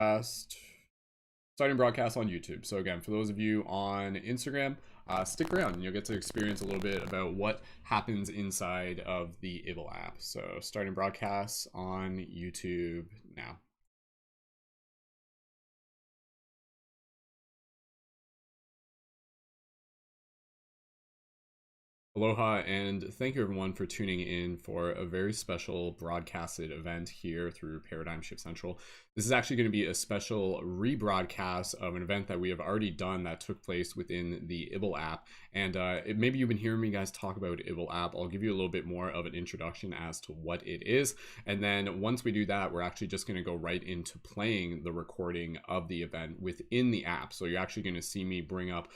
Broadcast, starting broadcast on YouTube. So again, for those of you on Instagram, stick around and you'll get to experience a little bit about what happens inside of the Ibble app. So starting broadcasts on YouTube now. Aloha, and thank you everyone for tuning in for a very special broadcasted event here through Paradigm Shift Central. This is actually going to be a special rebroadcast of an event that we have already done that took place within the Ibble app. And maybe you've been hearing me guys talk about Ibble app. I'll give you a little bit more of an introduction as to what it is. And then once we do that, we're actually just going to go right into playing the recording of the event within the app. So you're actually going to see me bring up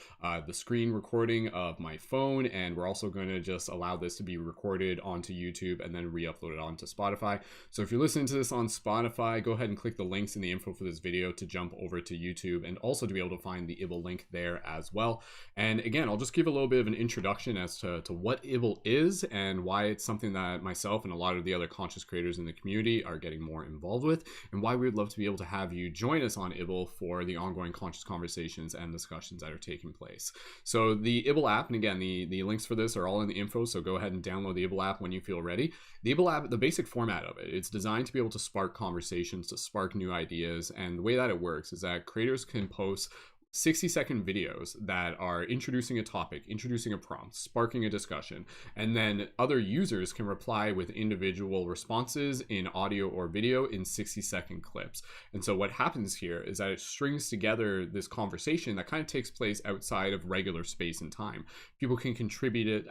the screen recording of my phone, and we're also going to just allow this to be recorded onto YouTube and then re-upload it onto Spotify. So if you're listening to this on Spotify, go ahead and click the links in the info for this video to jump over to YouTube, and also to be able to find the Ibble link there as well. And again, I'll just give a little bit of an introduction as to what Ibble is and why it's something that myself and a lot of the other conscious creators in the community are getting more involved with, and why we would love to be able to have you join us on Ibble for the ongoing conscious conversations and discussions that are taking place. So the Ibble app, and again, the links for this are all in the info, so go ahead and download the Ibble app when you feel ready. The Ibble app, the basic format of it, it's designed to be able to spark conversations, to spark new ideas, and the way that it works is that creators can post 60-second videos that are introducing a topic, introducing a prompt, sparking a discussion, and then other users can reply with individual responses in audio or video in 60-second clips. And so what happens here is that it strings together this conversation that kind of takes place outside of regular space and time. People can contribute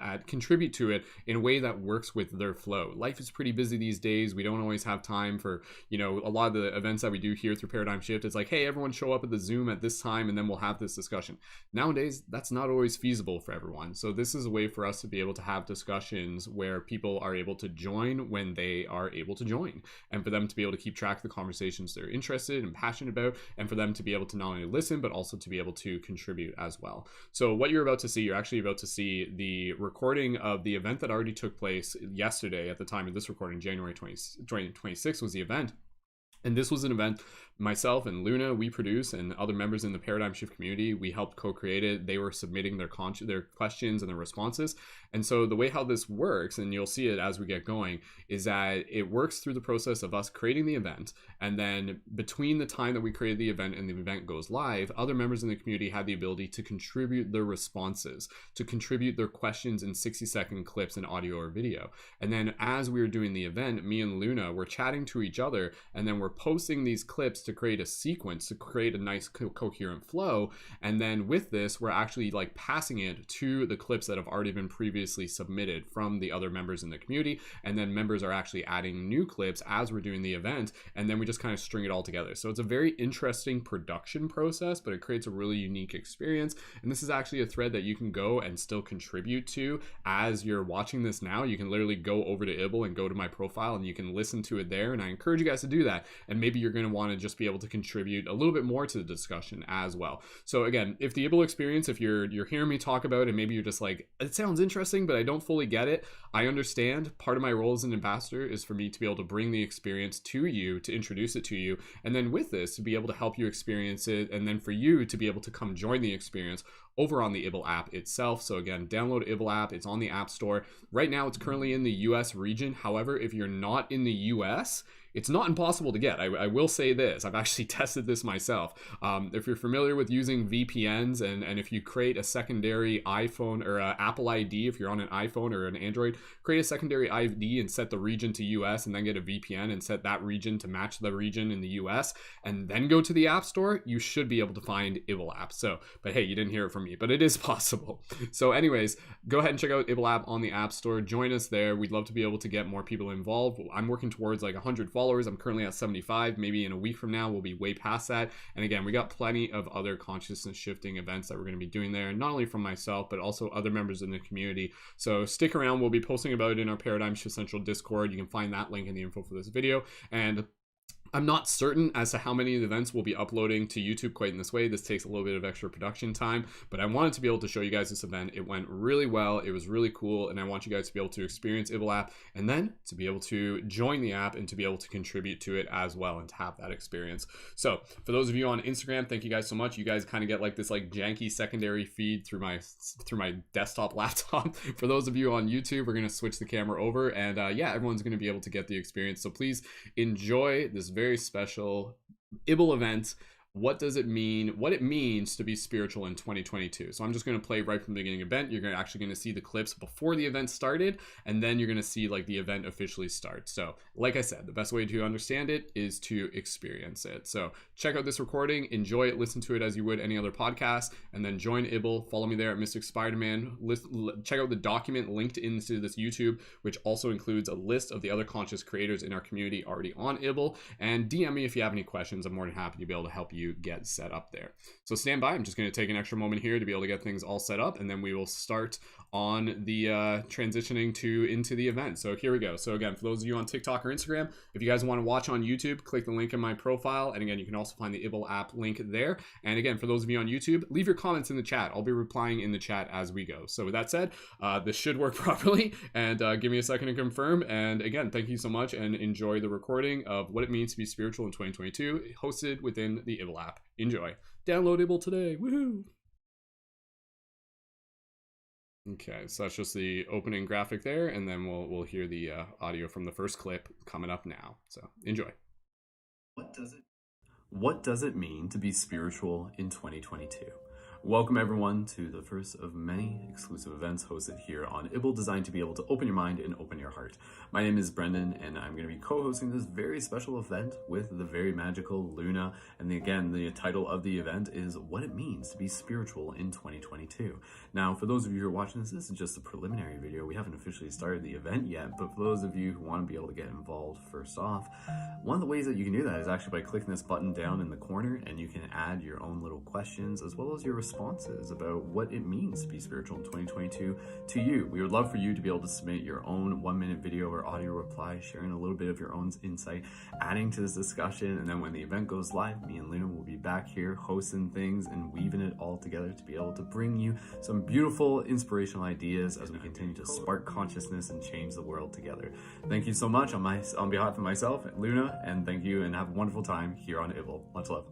to it in a way that works with their flow. Life is pretty busy these days. We don't always have time for, a lot of the events that we do here through Paradigm Shift. It's like, hey, everyone show up at the Zoom at this time, and then we'll have this discussion. Nowadays, that's not always feasible for everyone. So this is a way for us to be able to have discussions where people are able to join when they are able to join, and for them to be able to keep track of the conversations they're interested and passionate about, and for them to be able to not only listen, but also to be able to contribute as well. So what you're about to see, you're actually about to see the recording of the event that already took place yesterday. At the time of this recording, January 26th was the event. And this was an event myself and Luna, we produce, and other members in the Paradigm Shift community, we helped co-create it. They were submitting their questions and their responses. And so the way how this works, and you'll see it as we get going, is that it works through the process of us creating the event. And then between the time that we created the event and the event goes live, other members in the community had the ability to contribute their responses, to contribute their questions in 60-second clips in audio or video. And then as we were doing the event, me and Luna were chatting to each other, and then we're posting these clips to create a sequence, to create a nice coherent flow. And then with this, we're actually like passing it to the clips that have already been previously submitted from the other members in the community. And then members are actually adding new clips as we're doing the event. And then we just kind of string it all together. So it's a very interesting production process, but it creates a really unique experience. And this is actually a thread that you can go and still contribute to as you're watching this now. You can literally go over to Ibble and go to my profile, and you can listen to it there. And I encourage you guys to do that. And maybe you're going to want to just be able to contribute a little bit more to the discussion as well. So again, if the Ibble experience, if you're hearing me talk about it, and maybe you're just like, it sounds interesting, but I don't fully get it, I understand. Part of my role as an ambassador is for me to be able to bring the experience to you, to introduce it to you, and then with this to be able to help you experience it, and then for you to be able to come join the experience over on the Ibble app itself. So again, download Ibble app. It's on the App Store. Right now, it's currently in the US region. However, if you're not in the US, it's not impossible to get. I will say this. I've actually tested this myself. If you're familiar with using VPNs, and if you create a secondary iPhone or Apple ID, if you're on an iPhone or an Android, create a secondary ID and set the region to US, and then get a VPN and set that region to match the region in the US, and then go to the App Store, you should be able to find Ibble app. So, but hey, you didn't hear it from me, but it is possible. So anyways, go ahead and check out Ibble app on the App Store. Join us there. We'd love to be able to get more people involved. I'm working towards like 100 followers. I'm currently at 75. Maybe in a week from now, we'll be way past that. And again, we got plenty of other consciousness shifting events that we're going to be doing there, not only from myself, but also other members in the community. So stick around. We'll be posting about it in our Paradigm Shift Central Discord. You can find that link in the info for this video. And I'm not certain as to how many of the events we'll be uploading to YouTube quite in this way. This takes a little bit of extra production time, but I wanted to be able to show you guys this event. It went really well. It was really cool, and I want you guys to be able to experience Ibble App and then to be able to join the app and to be able to contribute to it as well and to have that experience. So for those of you on Instagram, thank you guys so much. You guys kind of get like this like janky secondary feed through my desktop laptop. For those of you on YouTube, we're going to switch the camera over, and yeah, everyone's going to be able to get the experience. So please enjoy this very special Ibble event. What does it mean? What it means to be spiritual in 2022. So I'm just going to play right from the beginning event. You're actually going to see the clips before the event started, and then you're going to see like the event officially start. So like I said, the best way to understand it is to experience it. So check out this recording, enjoy it, listen to it as you would any other podcast, and then join Ibble. Follow me there at Mystic Spider-Man. Check out the document linked into this YouTube, which also includes a list of the other conscious creators in our community already on Ibble. And DM me if you have any questions. I'm more than happy to be able to help you get set up there. So stand by. I'm just going to take an extra moment here to be able to get things all set up, and then we will start on the transitioning into the event. So here we go. So again, for those of you on TikTok or Instagram, if you guys want to watch on YouTube, click the link in my profile, and again, you can also find the Ibble app link there. And again, for those of you on YouTube, leave your comments in the chat. I'll be replying in the chat as we go. So with that said, this should work properly, and give me a second to confirm. And again, thank you so much, and enjoy the recording of what it means to be spiritual in 2022, hosted within the Ibble app. Enjoy. Download Ibble today. Woohoo! Okay, so that's just the opening graphic there, and then we'll hear the audio from the first clip coming up now. So enjoy. What does it mean to be spiritual in 2022? Welcome everyone to the first of many exclusive events hosted here on Ibble, designed to be able to open your mind and open your heart. My name is Brendon, and I'm going to be co-hosting this very special event with the very magical Luna. And again, the title of the event is What It Means to Be Spiritual in 2022. Now, for those of you who are watching this is just a preliminary video. We haven't officially started the event yet, but for those of you who want to be able to get involved, first off, one of the ways that you can do that is actually by clicking this button down in the corner, and you can add your own little questions as well as your responses about what it means to be spiritual in 2022 to you. We would love for you to be able to submit your own 1-minute video or audio reply, sharing a little bit of your own insight, adding to this discussion, and then when the event goes live, me and Luna will be back here hosting things and weaving it all together to be able to bring you some beautiful inspirational ideas as we continue to spark consciousness and change the world together. Thank you so much on behalf of myself, Luna, and thank you, and have a wonderful time here on Ibble. Much love.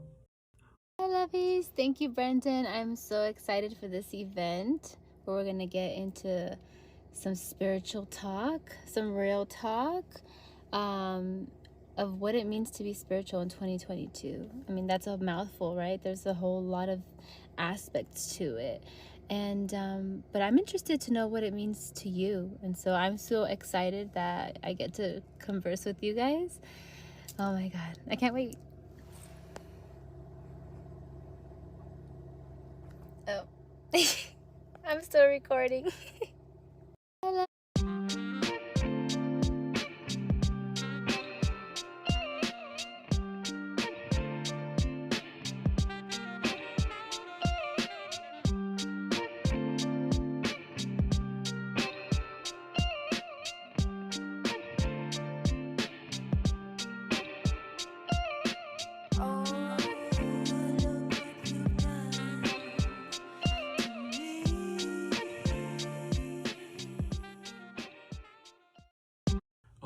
Hi lovies, thank you Brendon. I'm so excited for this event where we're gonna get into some spiritual talk, some real talk of what it means to be spiritual in 2022. I mean, that's a mouthful, right? There's a whole lot of aspects to it, and but I'm interested to know what it means to you, and so I'm so excited that I get to converse with you guys. Oh my god, I can't wait. Oh, I'm still recording. Hello.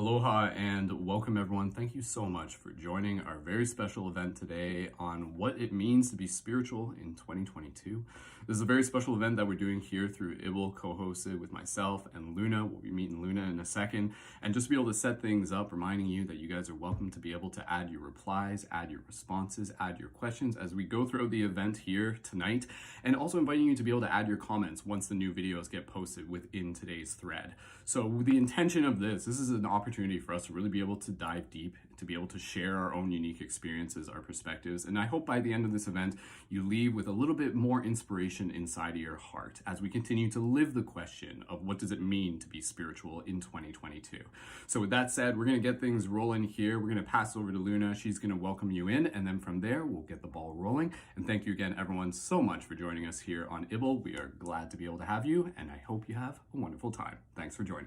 Aloha and welcome everyone. Thank you so much for joining our very special event today on what it means to be spiritual in 2022. This is a very special event that we're doing here through Ibble, co-hosted with myself and Luna. We'll be meeting Luna in a second, and just to be able to set things up, reminding you that you guys are welcome to be able to add your replies, add your responses, add your questions as we go through the event here tonight, and also inviting you to be able to add your comments once the new videos get posted within today's thread. So the intention of this is an opportunity for us to really be able to dive deep, to be able to share our own unique experiences, our perspectives. And I hope by the end of this event, you leave with a little bit more inspiration inside of your heart as we continue to live the question of what does it mean to be spiritual in 2022. So with that said, we're gonna get things rolling here. We're gonna pass over to Luna. She's gonna welcome you in, and then from there, we'll get the ball rolling. And thank you again, everyone, so much for joining us here on Ibble. We are glad to be able to have you, and I hope you have a wonderful time. Thanks for joining.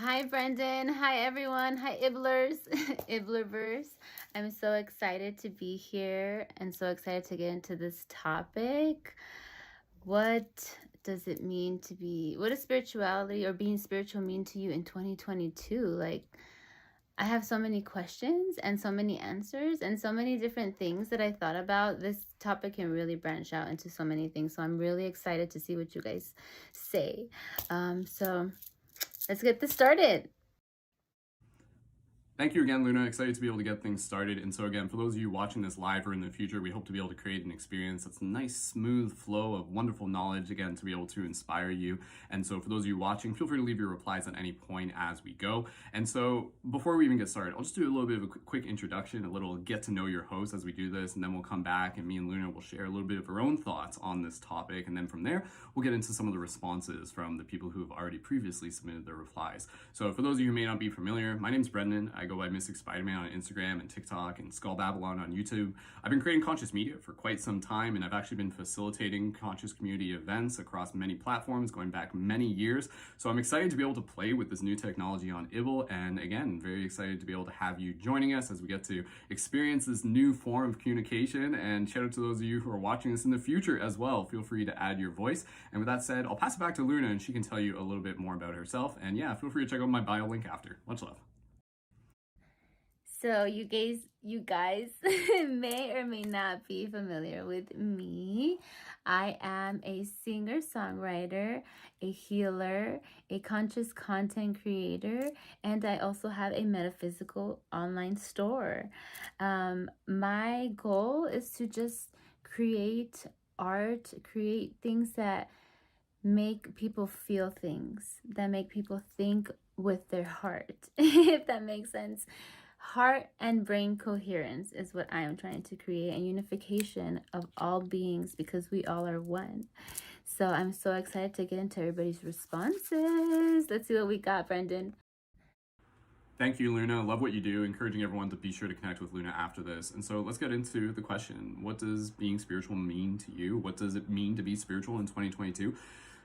Hi, Brendon. Hi, everyone. Hi, Ibblers, Ibblerverse. I'm so excited to be here and so excited to get into this topic. What does it mean to be, what does spirituality or being spiritual mean to you in 2022? Like, I have so many questions and so many answers and so many different things that I thought about. This topic can really branch out into so many things. So I'm really excited to see what you guys say. So let's get this started. Thank you again, Luna. Excited to be able to get things started. And so again, for those of you watching this live or in the future, we hope to be able to create an experience that's a nice, smooth flow of wonderful knowledge, again, to be able to inspire you. And so for those of you watching, feel free to leave your replies at any point as we go. And so before we even get started, I'll just do a little bit of a quick introduction, a little get to know your host as we do this, and then we'll come back and me and Luna will share a little bit of our own thoughts on this topic. And then from there, we'll get into some of the responses from the people who have already previously submitted their replies. So for those of you who may not be familiar, my name's Brendon. I go by Mystic Spider-Man on Instagram and TikTok and Skull Babylon on YouTube. I've been creating conscious media for quite some time, and I've actually been facilitating conscious community events across many platforms going back many years. So I'm excited to be able to play with this new technology on Ibble, and again, very excited to be able to have you joining us as we get to experience this new form of communication. And shout out to those of you who are watching this in the future as well. Feel free to add your voice. And with that said, I'll pass it back to Luna and she can tell you a little bit more about herself. And yeah, feel free to check out my bio link after. Much love. So you guys may or may not be familiar with me. I am a singer-songwriter, a healer, a conscious content creator, and I also have a metaphysical online store. My goal is to just create art, create things that make people feel things, that make people think with their heart, if that makes sense. Heart and brain coherence is what I am trying to create, and unification of all beings, because we all are one. So I'm so excited to get into everybody's responses. Let's see what we got, Brendon. Thank you, Luna. Love what you do. Encouraging everyone to be sure to connect with Luna after this. And so let's get into the question. What does being spiritual mean to you? What does it mean to be spiritual in 2022?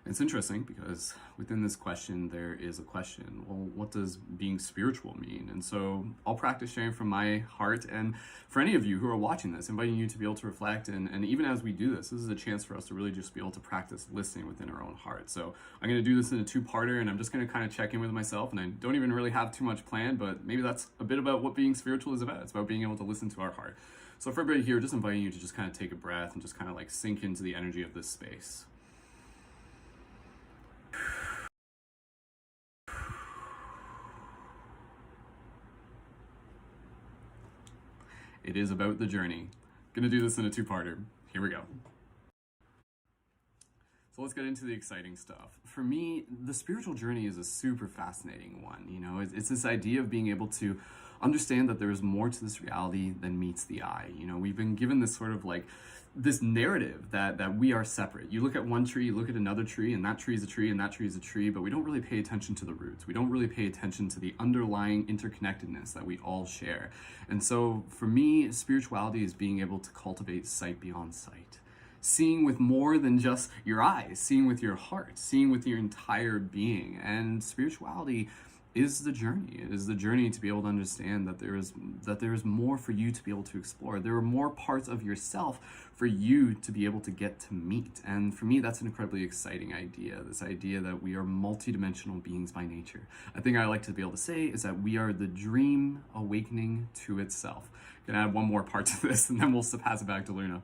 It's interesting because within this question, there is a question. Well, what does being spiritual mean? And so I'll practice sharing from my heart. And for any of you who are watching this, inviting you to be able to reflect. And even as we do this is a chance for us to really just be able to practice listening within our own heart. So I'm going to do this in a two-parter, and I'm just going to kind of check in with myself. And I don't even really have too much planned, but maybe that's a bit about what being spiritual is about. It's about being able to listen to our heart. So for everybody here, just inviting you to just kind of take a breath and just kind of like sink into the energy of this space. It is about the journey. Gonna do this in a two-parter. Here we go. So let's get into the exciting stuff. For me, the spiritual journey is a super fascinating one. You know, it's this idea of being able to understand that there is more to this reality than meets the eye. You know, we've been given this sort of like this narrative that we are separate. You look at one tree, you look at another tree, and that tree is a tree, and that tree is a tree, but we don't really pay attention to the roots. We don't really pay attention to the underlying interconnectedness that we all share. And so for me, spirituality is being able to cultivate sight beyond sight. Seeing with more than just your eyes, seeing with your heart, seeing with your entire being. And spirituality is the journey. It is the journey to be able to understand that there is more for you to be able to explore. There are more parts of yourself for you to be able to get to meet. And for me, that's an incredibly exciting idea. This idea that we are multidimensional beings by nature. A thing I like to be able to say is that we are the dream awakening to itself. I'm gonna add one more part to this, and then we'll pass it back to Luna.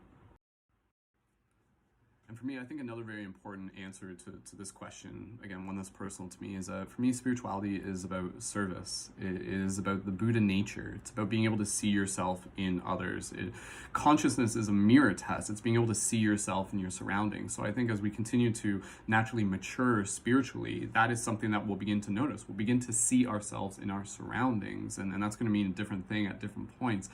And for me, I think another very important answer to this question, again, one that's personal to me, is that for me, spirituality is about service. It is about the Buddha nature. It's about being able to see yourself in others. Consciousness is a mirror test. It's being able to see yourself in your surroundings. So I think as we continue to naturally mature spiritually, that is something that we'll begin to notice. We'll begin to see ourselves in our surroundings. And that's going to mean a different thing at different points.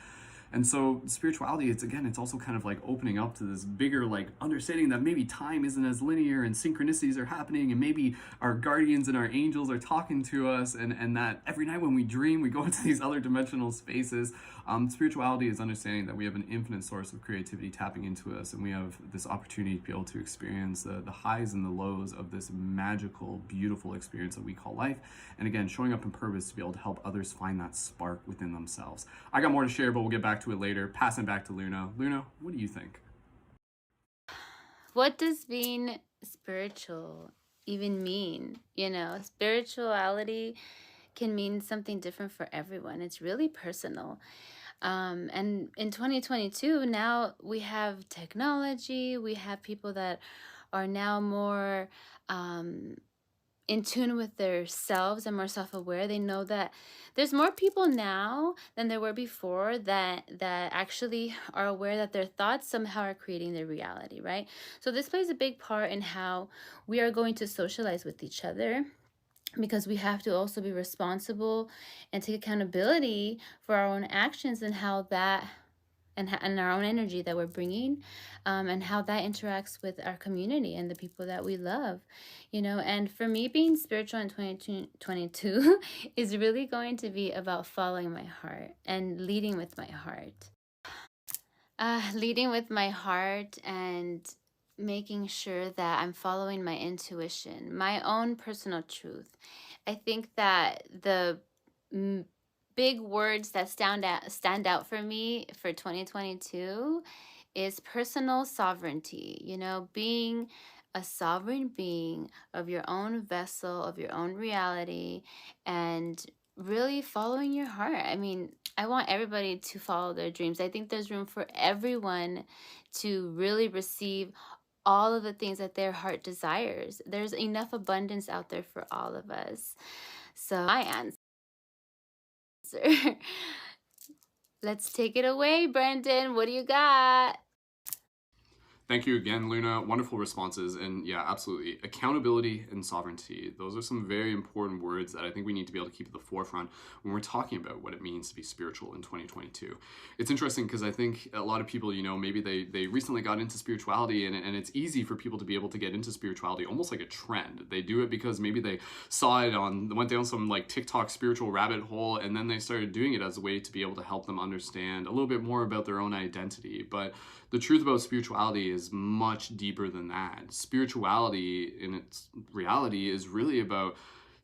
And so spirituality, it's also kind of like opening up to this bigger like understanding that maybe time isn't as linear and synchronicities are happening, and maybe our guardians and our angels are talking to us, and that every night when we dream we go into these other dimensional spaces. Spirituality is understanding that we have an infinite source of creativity tapping into us, and we have this opportunity to be able to experience the highs and the lows of this magical, beautiful experience that we call life. And again, showing up in purpose to be able to help others find that spark within themselves. I got more to share, but we'll get back to it later. Passing back to Luna. Luna, what do you think? What does being spiritual even mean? You know, spirituality can mean something different for everyone. It's really personal. And in 2022, now we have technology, we have people that are now more in tune with their selves and more self-aware. They know that there's more people now than there were before that actually are aware that their thoughts somehow are creating their reality, right? So this plays a big part in how we are going to socialize with each other, because we have to also be responsible and take accountability for our own actions and how that and our own energy that we're bringing, and how that interacts with our community and the people that we love, you know. And for me, being spiritual in 2022 is really going to be about following my heart and leading with my heart. Leading with my heart and making sure that I'm following my intuition, my own personal truth. I think that the big words that stand out for me for 2022 is personal sovereignty. You know, being a sovereign being of your own vessel, of your own reality, and really following your heart. I mean, I want everybody to follow their dreams. I think there's room for everyone to really receive all of the things that their heart desires. There's enough abundance out there for all of us. So my answer. Let's take it away, Brendon. What do you got? Thank you again, Luna. Wonderful responses. And yeah, absolutely. Accountability and sovereignty. Those are some very important words that I think we need to be able to keep at the forefront when we're talking about what it means to be spiritual in 2022. It's interesting because I think a lot of people, you know, maybe they recently got into spirituality, and it's easy for people to be able to get into spirituality almost like a trend. They do it because maybe they saw it went down some like TikTok spiritual rabbit hole, and then they started doing it as a way to be able to help them understand a little bit more about their own identity. But the truth about spirituality is much deeper than that. Spirituality in its reality is really about,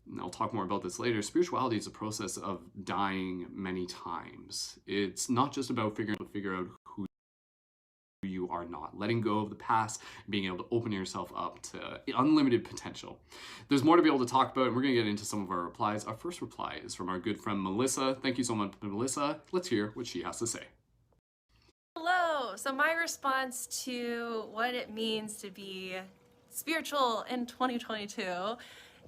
and I'll talk more about this later, spirituality is a process of dying many times. It's not just about figure out who you are not, letting go of the past, being able to open yourself up to unlimited potential. There's more to be able to talk about, and we're going to get into some of our replies. Our first reply is from our good friend Melissa. Thank you so much, Melissa. Let's hear what she has to say. Hello! So my response to what it means to be spiritual in 2022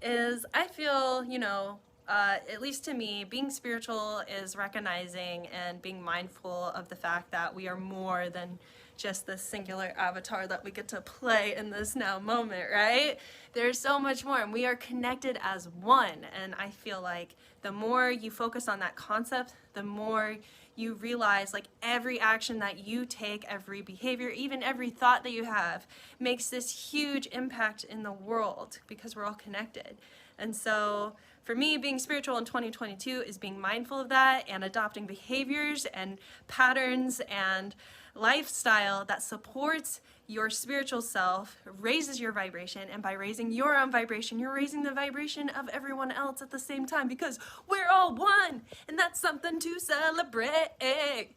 is, I feel, you know, at least to me, being spiritual is recognizing and being mindful of the fact that we are more than just this singular avatar that we get to play in this now moment, right? There's so much more, and we are connected as one. And I feel like the more you focus on that concept, the more you realize like every action that you take, every behavior, even every thought that you have makes this huge impact in the world because we're all connected. And so for me, being spiritual in 2022 is being mindful of that and adopting behaviors and patterns and lifestyle that supports your spiritual self, raises your vibration, and by raising your own vibration, you're raising the vibration of everyone else at the same time, because we're all one, and that's something to celebrate.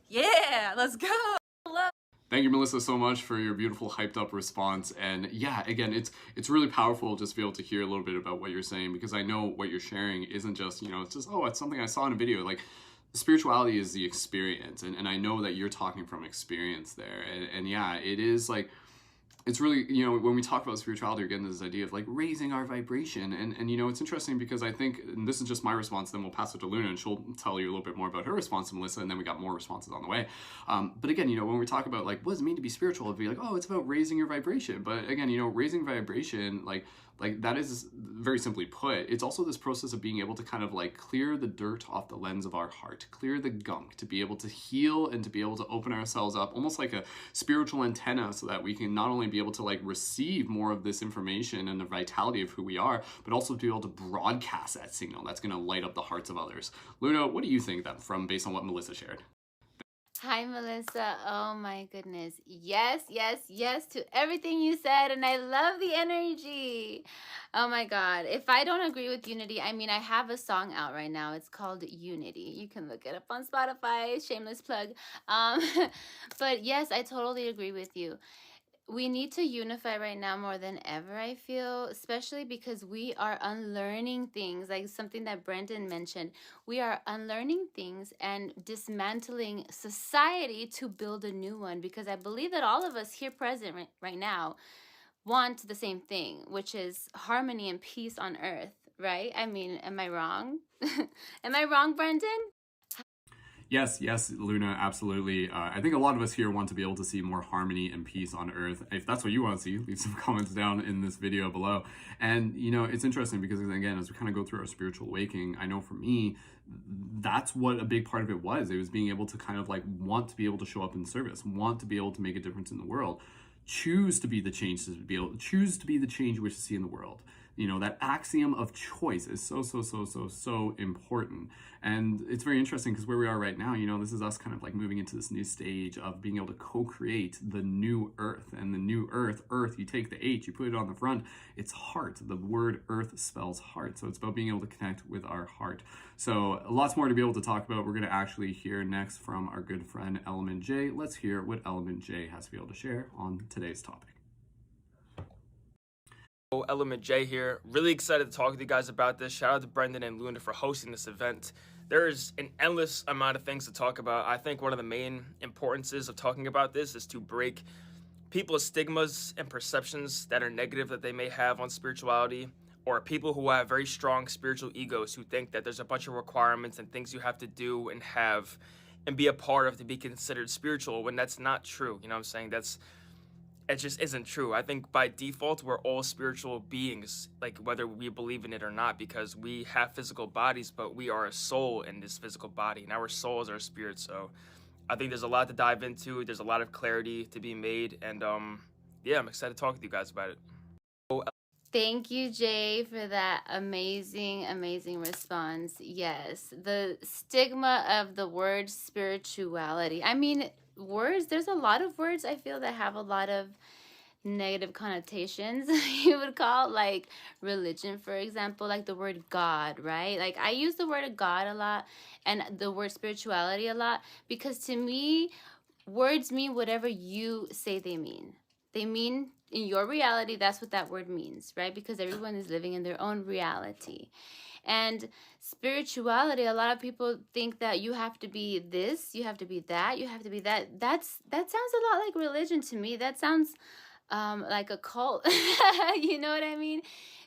Yeah, let's go. Thank you, Melissa, so much for your beautiful, hyped up response. And yeah, again, it's really powerful just to be able to hear a little bit about what you're saying, because I know what you're sharing isn't just, you know, it's just, oh, it's something I saw in a video. Like, spirituality is the experience, and I know that you're talking from experience there. And yeah, it is like, it's really, you know, when we talk about spirituality, we're getting this idea of like raising our vibration. And you know, it's interesting because I think, and this is just my response, then we'll pass it to Luna and she'll tell you a little bit more about her response to Melissa, and then we got more responses on the way. But again, you know, when we talk about like, what does it mean to be spiritual? It'd be like, oh, it's about raising your vibration. But again, you know, raising vibration, like Like, that is, very simply put, it's also this process of being able to kind of like clear the dirt off the lens of our heart, clear the gunk, to be able to heal and to be able to open ourselves up almost like a spiritual antenna, so that we can not only be able to like receive more of this information and the vitality of who we are, but also to be able to broadcast that signal that's going to light up the hearts of others. Luna, what do you think that from based on what Melissa shared? Hi, Melissa. Oh my goodness. Yes, yes, yes to everything you said. And I love the energy. Oh my God. If I don't agree with unity, I mean, I have a song out right now. It's called Unity. You can look it up on Spotify. Shameless plug. Um, but yes, I totally agree with you. We need to unify right now more than ever, I feel, especially because we are unlearning things, like something that Brendon mentioned. We are unlearning things and dismantling society to build a new one, because I believe that all of us here present right now want the same thing, which is harmony and peace on earth, right? I mean, am I wrong? Am I wrong, Brendon? Yes, yes, Luna, absolutely. I think a lot of us here want to be able to see more harmony and peace on Earth. If that's what you want to see, leave some comments down in this video below. And, you know, it's interesting because, again, as we kind of go through our spiritual awakening, I know for me, that's what a big part of it was. It was being able to kind of like want to be able to show up in service, want to be able to make a difference in the world, choose to be the change to be able, choose to be the change you wish to see in the world. You know, that axiom of choice is so important. And it's very interesting because where we are right now, you know, this is us kind of like moving into this new stage of being able to co-create the new earth. And the new earth, you take the H, you put it on the front, it's heart. The word earth spells heart. So it's about being able to connect with our heart. So lots more to be able to talk about. We're going to actually hear next from our good friend Element J. Let's hear what Element J has to be able to share on today's topic. Element J here. Really excited to talk with you guys about this. Shout out to Brendon and Luna for hosting this event. There's an endless amount of things to talk about. I think one of the main importances of talking about this is to break people's stigmas and perceptions that are negative that they may have on spirituality, or people who have very strong spiritual egos who think that there's a bunch of requirements and things you have to do and have and be a part of to be considered spiritual, when that's not true. You know what I'm saying? It just isn't true. I think by default, we're all spiritual beings, like whether we believe in it or not, because we have physical bodies, but we are a soul in this physical body, and our soul is our spirit. So I think there's a lot to dive into. There's a lot of clarity to be made. And yeah, I'm excited to talk with you guys about it. Thank you, Jay, for that amazing, amazing response. Yes, the stigma of the word spirituality. I mean, words, there's a lot of words I feel that have a lot of negative connotations, you would call, like religion, for example, like the word God, right? Like I use the word God a lot and the word spirituality a lot, because to me, words mean whatever you say they mean. They mean in your reality, that's what that word means, right? Because everyone is living in their own reality. And spirituality, a lot of people think that you have to be this, you have to be that, you have to be that. That sounds a lot like religion to me. That sounds like a cult. You know what I mean?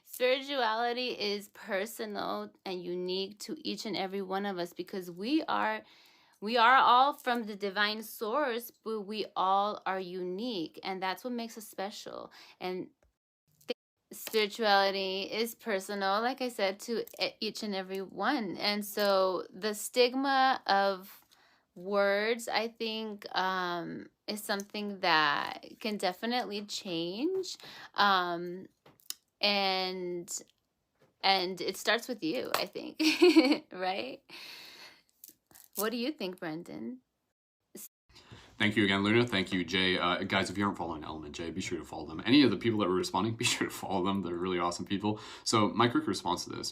Spirituality is personal and unique to each and every one of us, because we are all from the divine source, but we all are unique, and that's what makes us special. And spirituality is personal, like I said, to each and every one. And so the stigma of words, I think, is something that can definitely change. And it starts with you, I think. Right? What do you think, Brendon? Thank you again, Luna. Thank you, Jay. Guys, if you aren't following Element J, be sure to follow them. Any of the people that were responding, be sure to follow them. They're really awesome people. So my quick response to this,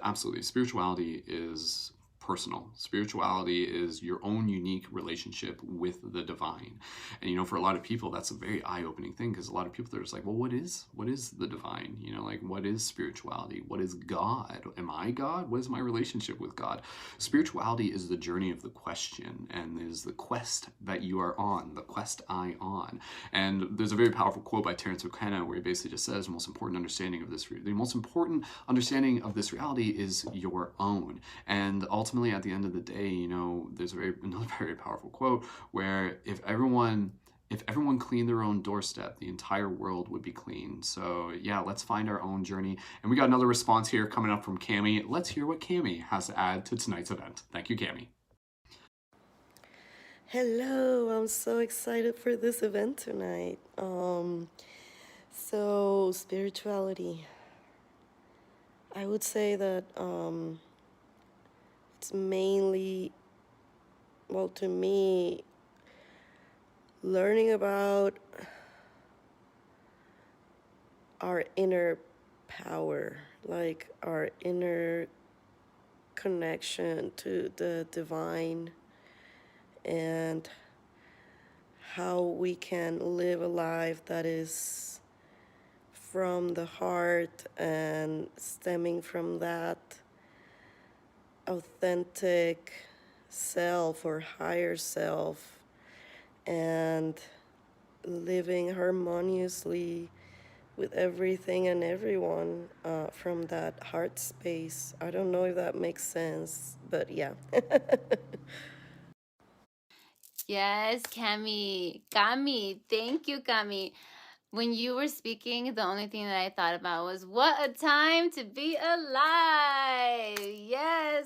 absolutely, spirituality is personal. Spirituality is your own unique relationship with the divine. And, for a lot of people, that's a very eye-opening thing, because a lot of people are just like, well, what is the divine? What is spirituality? What is God? Am I God? What is my relationship with God? Spirituality is the journey of the question, and is the quest that you are on, the quest I on. And there's a very powerful quote by Terence McKenna where he basically just says, the most important understanding of this reality is your own. And ultimately, at the end of the day, there's another very powerful quote where if everyone if everyone cleaned their own doorstep, the entire world would be clean. So yeah, let's find our own journey. And we got another response here coming up from Cami. Let's hear what Cami has to add to tonight's event. Thank you, Cami. Hello, I'm so excited for this event tonight. So spirituality. I would say that it's mainly, well, to me, learning about our inner power, like our inner connection to the divine, and how we can live a life that is from the heart and stemming from that authentic self or higher self, and living harmoniously with everything and everyone from that heart space. I don't know if that makes sense, but yeah. Yes, Cami. Cami. Thank you, Cami. When you were speaking, the only thing that I thought about was, what a time to be alive. Yes.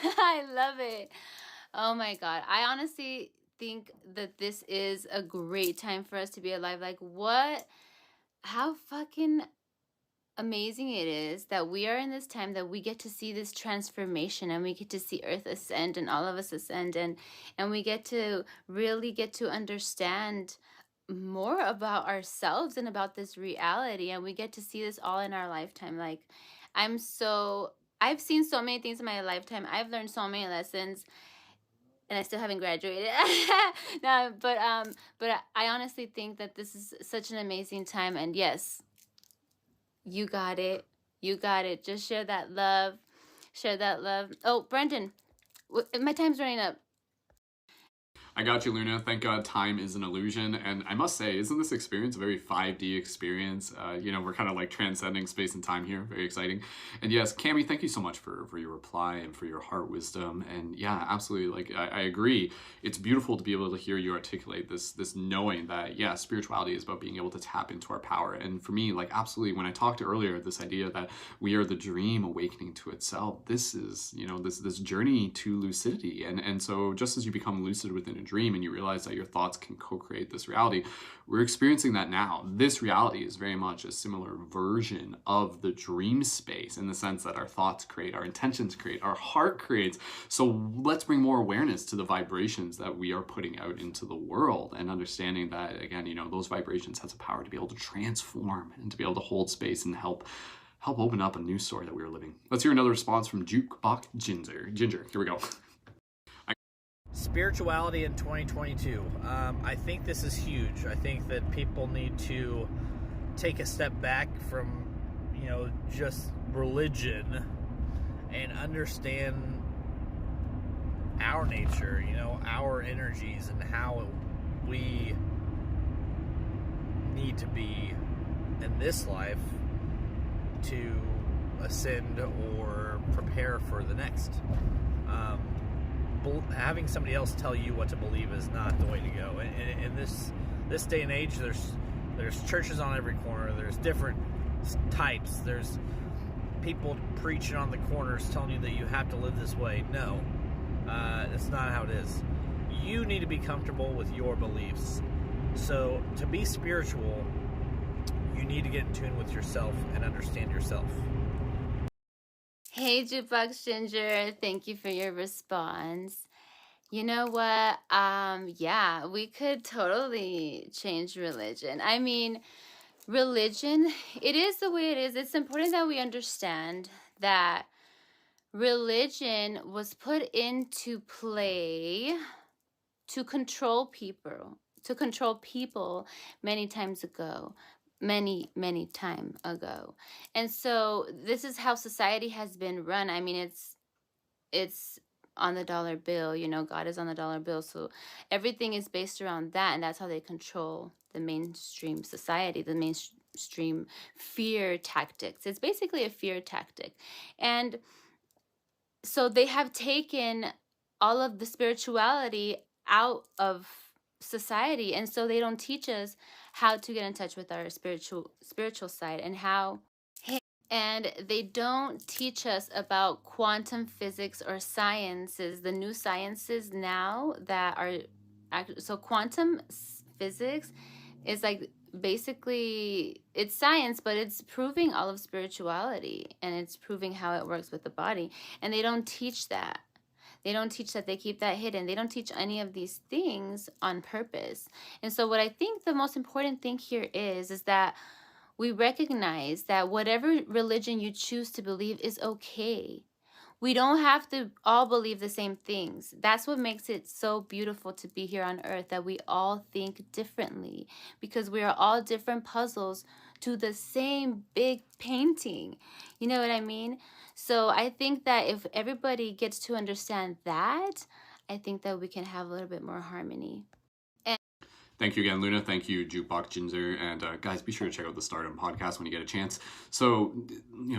I love it. Oh my God. I honestly think that this is a great time for us to be alive. Like, how fucking amazing it is that we are in this time that we get to see this transformation, and we get to see Earth ascend and all of us ascend, and we get to really get to understand more about ourselves and about this reality, and we get to see this all in our lifetime. Like, I've seen so many things in my lifetime. I've learned so many lessons, and I still haven't graduated. No, but I honestly think that this is such an amazing time. And yes, you got it. You got it. Just share that love. Share that love. Oh, Brendon, my time's running up. I got you, Luna. Thank God time is an illusion. And I must say, isn't this experience a very 5D experience? We're kind of like transcending space and time here. Very exciting. And yes, Cami, thank you so much for your reply and for your heart wisdom. And yeah, absolutely. Like, I agree. It's beautiful to be able to hear you articulate this knowing that, yeah, spirituality is about being able to tap into our power. And for me, like, absolutely, when I talked earlier, this idea that we are the dream awakening to itself, this is, this journey to lucidity. And so just as you become lucid within a dream and you realize that your thoughts can co-create this reality, we're experiencing that now. This reality is very much a similar version of the dream space, in the sense that our thoughts create, our intentions create, our heart creates. So let's bring more awareness to the vibrations that we are putting out into the world, and understanding that, again, those vibrations has a power to be able to transform and to be able to hold space and help open up a new story that we are living. Let's hear another response from JukeboxGinger. Here we go. Spirituality in 2022. I think this is huge. I think that people need to take a step back from, just religion, and understand our nature, our energies, and how we need to be in this life to ascend or prepare for the next. Having somebody else tell you what to believe is not the way to go. In this day and age, there's churches on every corner. There's different types. There's people preaching on the corners telling you that you have to live this way. No, that's not how it is. You need to be comfortable with your beliefs. So to be spiritual, you need to get in tune with yourself and understand yourself. Hey, JukeboxGinger, thank you for your response. You know what? Yeah, we could totally change religion. I mean, religion, it is the way it is. It's important that we understand that religion was put into play to control people, many times ago. Many time ago. And so this is how society has been run. I mean, it's on the dollar bill, God is on the dollar bill. So everything is based around that, and that's how they control the mainstream society, the mainstream fear tactics. It's basically a fear tactic. And so they have taken all of the spirituality out of society, and so they don't teach us how to get in touch with our spiritual side, and how, and they don't teach us about quantum physics or sciences, the new sciences now that are so quantum physics is like basically it's science, but it's proving all of spirituality, and it's proving how it works with the body, and they don't teach that. They don't teach that. They keep that hidden. They don't teach any of these things on purpose. And so what I think the most important thing here is that we recognize that whatever religion you choose to believe is okay. We don't have to all believe the same things. That's what makes it so beautiful to be here on earth, that we all think differently, because we are all different puzzles to the same big painting. You know what I mean? So I think that if everybody gets to understand that, I think that we can have a little bit more harmony. Thank you again, Luna. Thank you, JukeboxGinger. And guys, be sure to check out the StarrDumB podcast when you get a chance. So,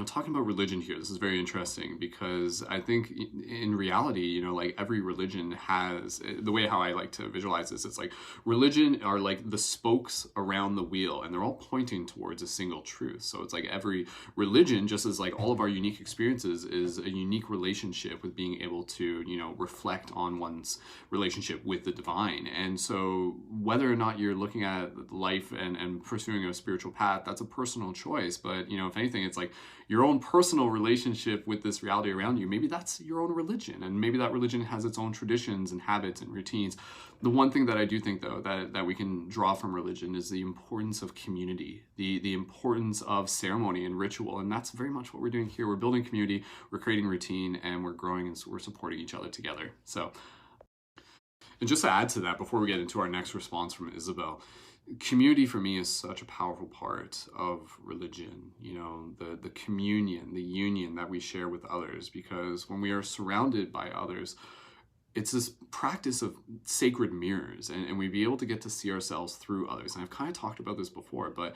talking about religion here, this is very interesting, because I think in reality, like every religion has, the way how I like to visualize this, it's like religion are like the spokes around the wheel, and they're all pointing towards a single truth. So it's like every religion, just as like all of our unique experiences, is a unique relationship with being able to, reflect on one's relationship with the divine. And so whether or not you're looking at life and pursuing a spiritual path, that's a personal choice. But if anything, it's like your own personal relationship with this reality around you. Maybe that's your own religion, and maybe that religion has its own traditions and habits and routines. The one thing that I do think, though, that we can draw from religion is the importance of community, the importance of ceremony and ritual. And that's very much what we're doing here. We're building community, we're creating routine, and we're growing, and so we're supporting each other together. So, and just to add to that, before we get into our next response from Isabelle, community for me is such a powerful part of religion. The communion, the union that we share with others, because when we are surrounded by others, it's this practice of sacred mirrors, and we be able to get to see ourselves through others. And I've kind of talked about this before, but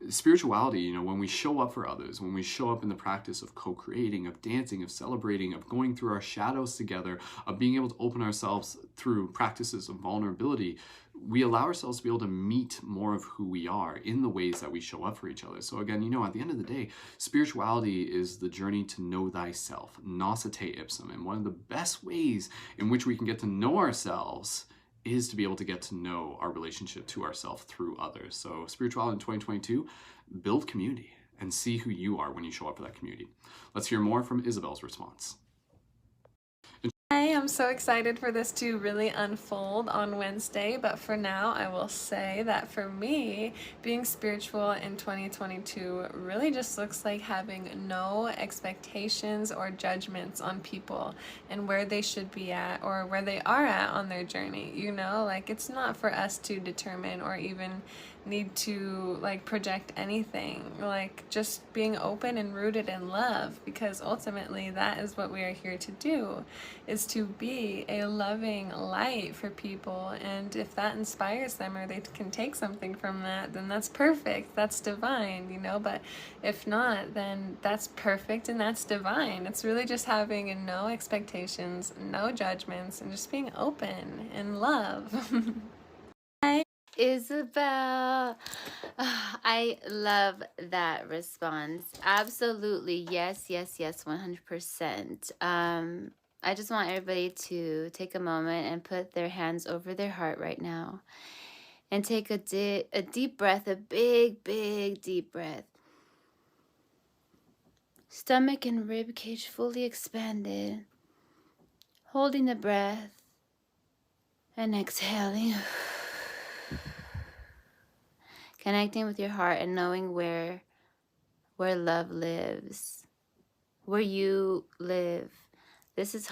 spirituality, when we show up for others, when we show up in the practice of co-creating, of dancing, of celebrating, of going through our shadows together, of being able to open ourselves through practices of vulnerability, we allow ourselves to be able to meet more of who we are in the ways that we show up for each other. So again, at the end of the day, spirituality is the journey to know thyself, nasa te ipsum. And one of the best ways in which we can get to know ourselves is to be able to get to know our relationship to ourselves through others. So spirituality in 2022, build community and see who you are when you show up for that community. Let's hear more from Isabelle's response. I am so excited for this to really unfold on Wednesday, but for now I will say that for me, being spiritual in 2022 really just looks like having no expectations or judgments on people and where they should be at or where they are at on their journey. It's not for us to determine or even need to project anything, just being open and rooted in love, because ultimately that is what we are here to do, is to be a loving light for people. And if that inspires them or they can take something from that, then that's perfect, that's divine, but if not, then that's perfect and that's divine. It's really just having no expectations, no judgments, and just being open in love. Isabelle, I love that response. Absolutely. Yes, 100%. I just want everybody to take a moment and put their hands over their heart right now and take a deep breath, a big, deep breath. Stomach and rib cage fully expanded. Holding the breath and exhaling. Connecting with your heart and knowing where love lives, where you live. This is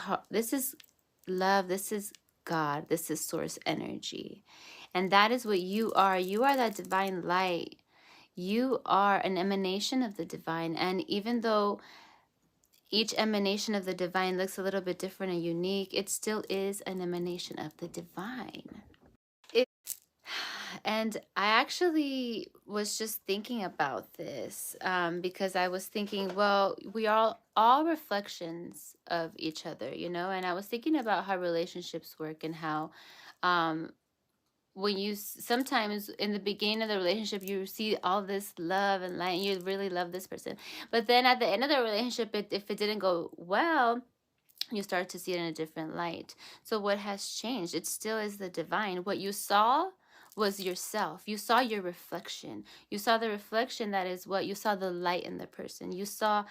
love. This is God. This is source energy, and that is what you are. You are that divine light. You are an emanation of the divine, and even though each emanation of the divine looks a little bit different and unique, it still is an emanation of the divine. And I actually was just thinking about this because I was thinking, well, we are all reflections of each other, and I was thinking about how relationships work and how when you sometimes in the beginning of the relationship, you see all this love and light, and you really love this person, but then at the end of the relationship, if it didn't go well, you start to see it in a different light. So what has changed? It still is the divine. What you saw was yourself. You saw your reflection. You saw the reflection, that is what you saw, the light in the person. You saw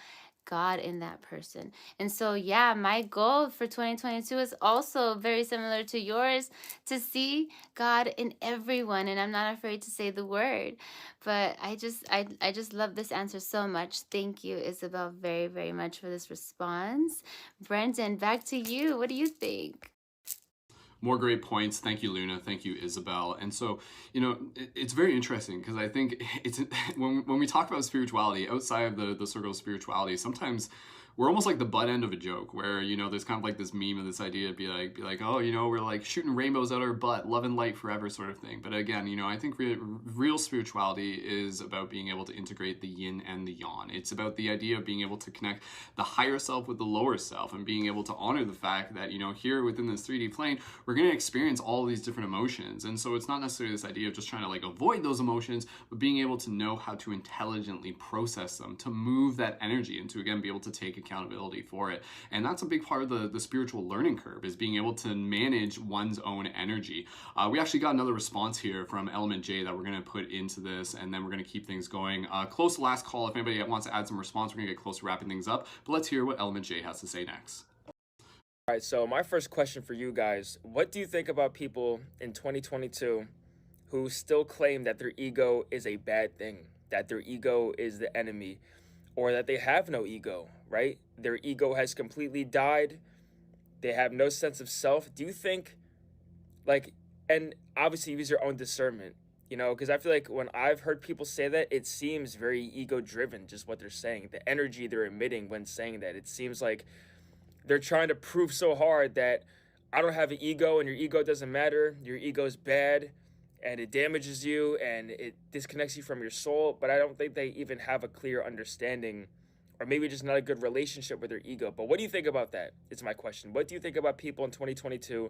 God in that person. And so, yeah, my goal for 2022 is also very similar to yours, to see God in everyone. And I'm not afraid to say the word. But I just love this answer so much. Thank you, Isabelle, very, very much for this response. Brendon, back to you. What do you think? More great points. Thank you, Luna. Thank you, Isabelle. And so, it's very interesting because I think it's when we talk about spirituality outside of the circle of spirituality, sometimes we're almost like the butt end of a joke where, there's kind of like this meme of this idea to be like, oh, we're like shooting rainbows out our butt, love and light forever sort of thing. But again, I think real spirituality is about being able to integrate the yin and the yang. It's about the idea of being able to connect the higher self with the lower self and being able to honor the fact that, here within this 3D plane, we're going to experience all of these different emotions. And so it's not necessarily this idea of just trying to like avoid those emotions, but being able to know how to intelligently process them, to move that energy and to, again, be able to take accountability for it. And that's a big part of the spiritual learning curve, is being able to manage one's own energy. We actually got another response here from Element J that we're going to put into this, and then we're going to keep things going. Close to last call. If anybody wants to add some response, we're going to get close to wrapping things up. But let's hear what Element J has to say next. All right, so my first question for you guys, what do you think about people in 2022 who still claim that their ego is a bad thing, that their ego is the enemy, or that they have no ego, right? Their ego has completely died. They have no sense of self. Do you think, and obviously use your own discernment, because I feel like when I've heard people say that, it seems very ego-driven, just what they're saying, the energy they're emitting when saying that. It seems like they're trying to prove so hard that I don't have an ego and your ego doesn't matter. Your ego is bad and it damages you and it disconnects you from your soul. But I don't think they even have a clear understanding, or maybe just not a good relationship with their ego. But what do you think about that? Is my question. What do you think about people in 2022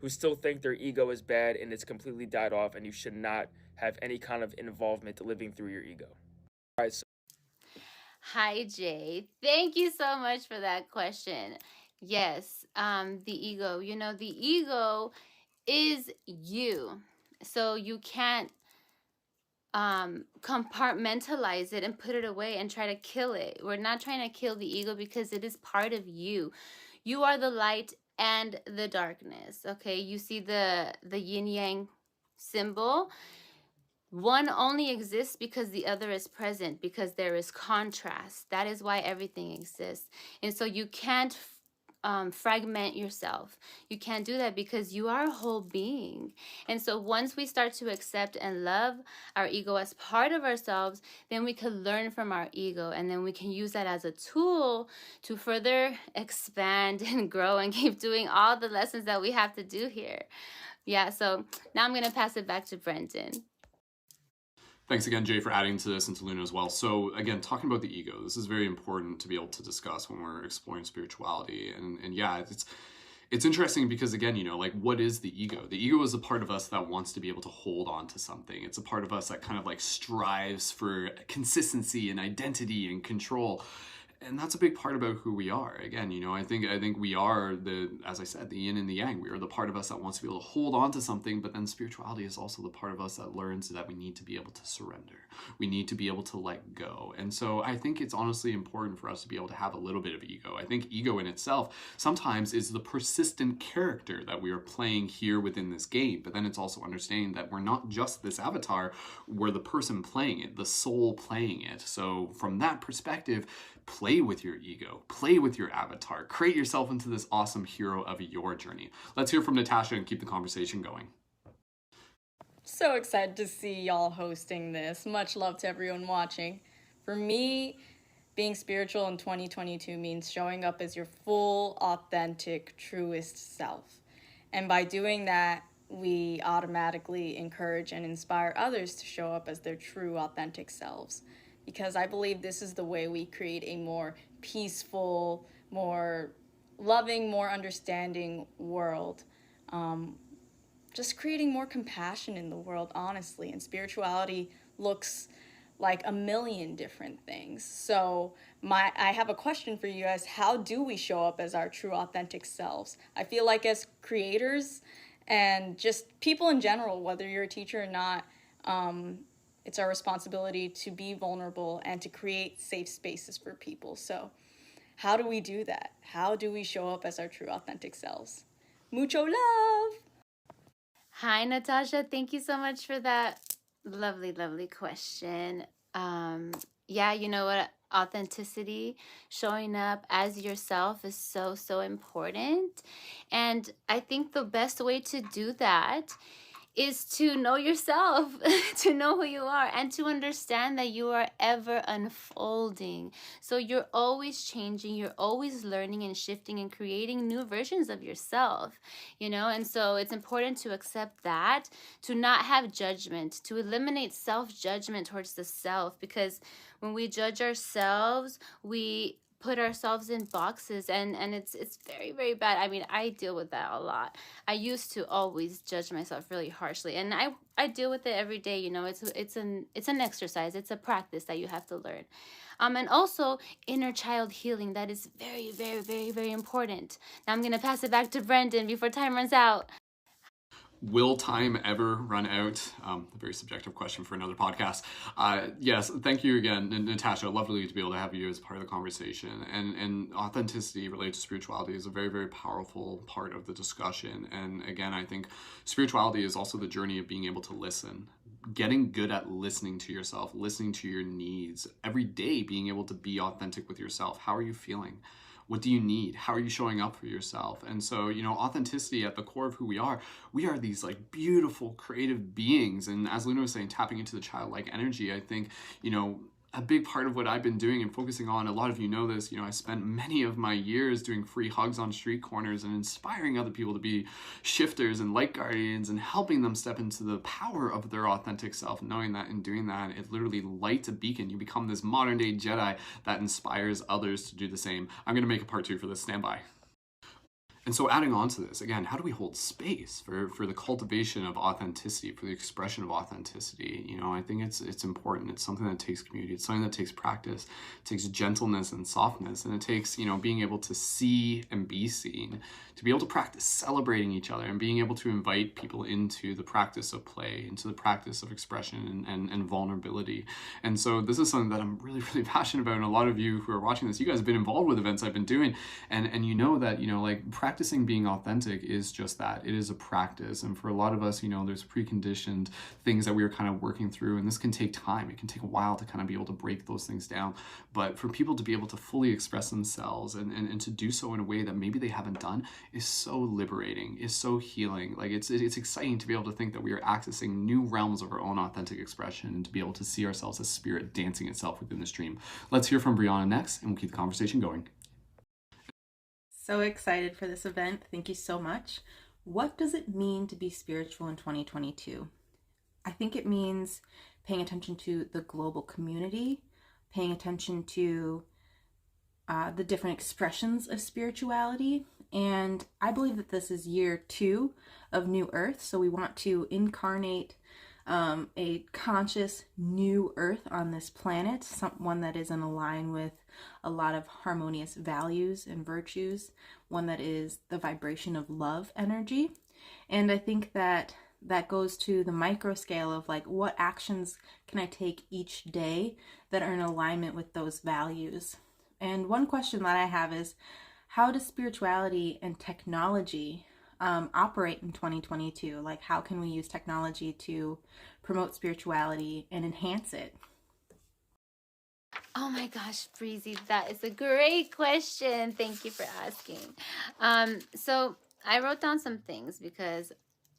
who still think their ego is bad and it's completely died off and you should not have any kind of involvement living through your ego? All right, so Hi, Jay. Thank you so much for that question. Yes, the ego. The ego is you. So you can't compartmentalize it and put it away and try to kill it. We're not trying to kill the ego because it is part of you. You are the light and the darkness. Okay, you see the yin yang symbol. One only exists because the other is present, because there is contrast. That is why everything exists. And so you can't fragment yourself. You can't do that because you are a whole being. And so once we start to accept and love our ego as part of ourselves, then we can learn from our ego, and then we can use that as a tool to further expand and grow and keep doing all the lessons that we have to do here. Yeah, so now I'm going to pass it back to Brendon. Thanks again, Jay, for adding to this and to Luna as well. So again, talking about the ego, this is very important to be able to discuss when we're exploring spirituality. And yeah, it's interesting because, again, what is the ego? The ego is a part of us that wants to be able to hold on to something. It's a part of us that kind of like strives for consistency and identity and control. And that's a big part about who we are. Again, I think we are as I said, the yin and the yang. We are the part of us that wants to be able to hold on to something, but then spirituality is also the part of us that learns that we need to be able to surrender. We need to be able to let go. And so I think it's honestly important for us to be able to have a little bit of ego. I think ego in itself sometimes is the persistent character that we are playing here within this game, but then it's also understanding that we're not just this avatar, we're the person playing it, the soul playing it. So from that perspective, play with your ego, play with your avatar, create yourself into this awesome hero of your journey. Let's hear from Natasha and keep the conversation going. So excited to see y'all hosting this. Much love to everyone watching. For me, being spiritual in 2022 means showing up as your full, authentic, truest self. And by doing that, we automatically encourage and inspire others to show up as their true, authentic selves. Because I believe this is the way we create a more peaceful, more loving, more understanding world. just creating more compassion in the world, honestly. And spirituality looks like a million different things. So I have a question for you guys. How do we show up as our true authentic selves? I feel like as creators and just people in general, whether you're a teacher or not, it's our responsibility to be vulnerable and to create safe spaces for people. So how do we do that? How do we show up as our true authentic selves? Mucho love! Hi, Natasha. Thank you so much for that lovely, lovely question. Yeah, you know what? Authenticity, showing up as yourself is so, so important. And I think the best way to do that is to know yourself, to know who you are, and to understand that you are ever unfolding. So you're always changing, you're always learning and shifting and creating new versions of yourself, you know? And so it's important to accept that, to not have judgment, to eliminate self-judgment towards the self, because when we judge ourselves, we put ourselves in boxes, and it's very, very bad. I mean, I deal with that a lot. I used to always judge myself really harshly, and I deal with it every day. You know, it's an exercise, it's a practice that you have to learn. And also inner child healing, that is very, very, very, very important. Now I'm gonna pass it back to Brendon before time runs out. Will time ever run out? A very subjective question for another podcast. Yes, thank you again, Natasha. Lovely to be able to have you as part of the conversation. And authenticity related to spirituality is a very, very powerful part of the discussion. And again, I think spirituality is also the journey of being able to listen. Getting good at listening to yourself, listening to your needs. Every day being able to be authentic with yourself. How are you feeling? What do you need? How are you showing up for yourself? And so, you know, authenticity at the core of who we are these like beautiful, creative beings. And as Luna was saying, tapping into the childlike energy, I think, you know, a big part of what I've been doing and focusing on, a lot of you know this, you know, I spent many of my years doing free hugs on street corners and inspiring other people to be shifters and light guardians and helping them step into the power of their authentic self, knowing that in doing that, it literally lights a beacon. You become this modern day Jedi that inspires others to do the same. I'm going to make a part 2 for this. Stand by. And so adding on to this, again, how do we hold space for the cultivation of authenticity, for the expression of authenticity? You know, I think it's important. It's something that takes community. It's something that takes practice. It takes gentleness and softness. And it takes, you know, being able to see and be seen, to be able to practice celebrating each other and being able to invite people into the practice of play, into the practice of expression and vulnerability. And so this is something that I'm really, really passionate about. And a lot of you who are watching this, you guys have been involved with events I've been doing. And you know that, you know, like practicing being authentic is just that. It is a practice. And for a lot of us, you know, there's preconditioned things that we are kind of working through. And this can take time. It can take a while to kind of be able to break those things down. But for people to be able to fully express themselves and to do so in a way that maybe they haven't done is so liberating, is so healing. Like it's exciting to be able to think that we are accessing new realms of our own authentic expression and to be able to see ourselves as spirit dancing itself within the stream. Let's hear from Brianna next, and we'll keep the conversation going. So excited for this event. Thank you so much. What does it mean to be spiritual in 2022? I think it means paying attention to the global community, paying attention to the different expressions of spirituality. And I believe that this is year 2 of New Earth. So we want to incarnate a conscious new Earth on this planet, one that is in line with a lot of harmonious values and virtues, one that is the vibration of love energy. And I think that goes to the micro scale of like, what actions can I take each day that are in alignment with those values? And one question that I have is, how does spirituality and technology operate in 2022? Like, how can we use technology to promote spirituality and enhance it? Oh my gosh, Breezy, that is a great question. Thank you for asking. So I wrote down some things because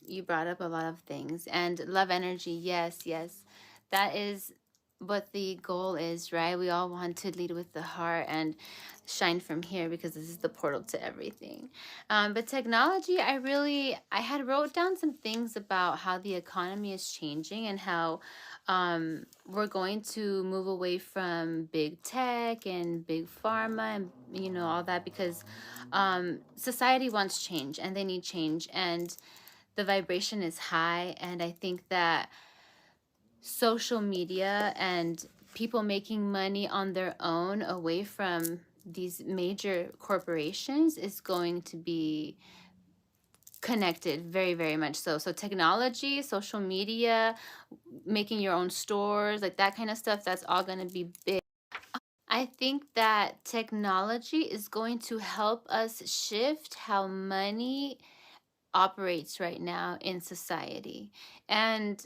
you brought up a lot of things. And love energy, yes, that is what the goal is, right? We all want to lead with the heart and shine from here because this is the portal to everything. But technology, I had wrote down some things about how the economy is changing and how we're going to move away from big tech and big pharma and, you know, all that, because society wants change and they need change. And the vibration is high, and I think that social media and people making money on their own away from these major corporations is going to be connected very, very much so. So technology, social media, making your own stores, like that kind of stuff, that's all going to be big. I think that technology is going to help us shift how money operates right now in society. And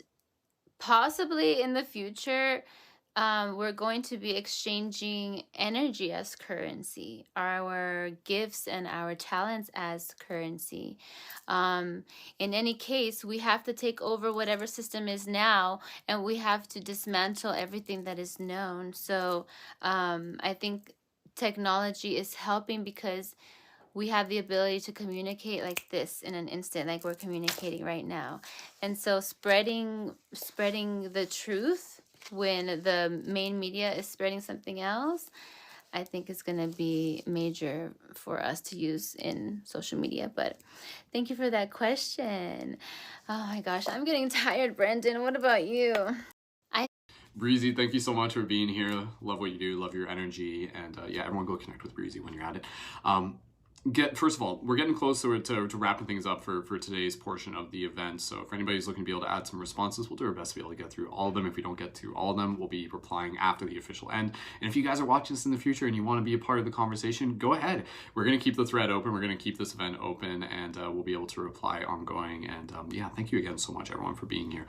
possibly in the future, we're going to be exchanging energy as currency, our gifts and our talents as currency. In any case, we have to take over whatever system is now, and we have to dismantle everything that is known. So I think technology is helping because we have the ability to communicate like this in an instant, like we're communicating right now. And so spreading the truth when the main media is spreading something else, I think is going to be major for us to use in social media. But thank you for that question. Oh my gosh, I'm getting tired, Brendon. What about you? Breezy, thank you so much for being here. Love what you do, love your energy, and yeah, everyone go connect with Breezy when you're at it. First of all, we're getting closer to wrapping things up for today's portion of the event. So if anybody's looking to be able to add some responses, we'll do our best to be able to get through all of them. If we don't get to all of them, we'll be replying after the official end. And if you guys are watching this in the future and you want to be a part of the conversation, go ahead. We're going to keep the thread open. We're going to keep this event open, and we'll be able to reply ongoing. And yeah, thank you again so much, everyone, for being here.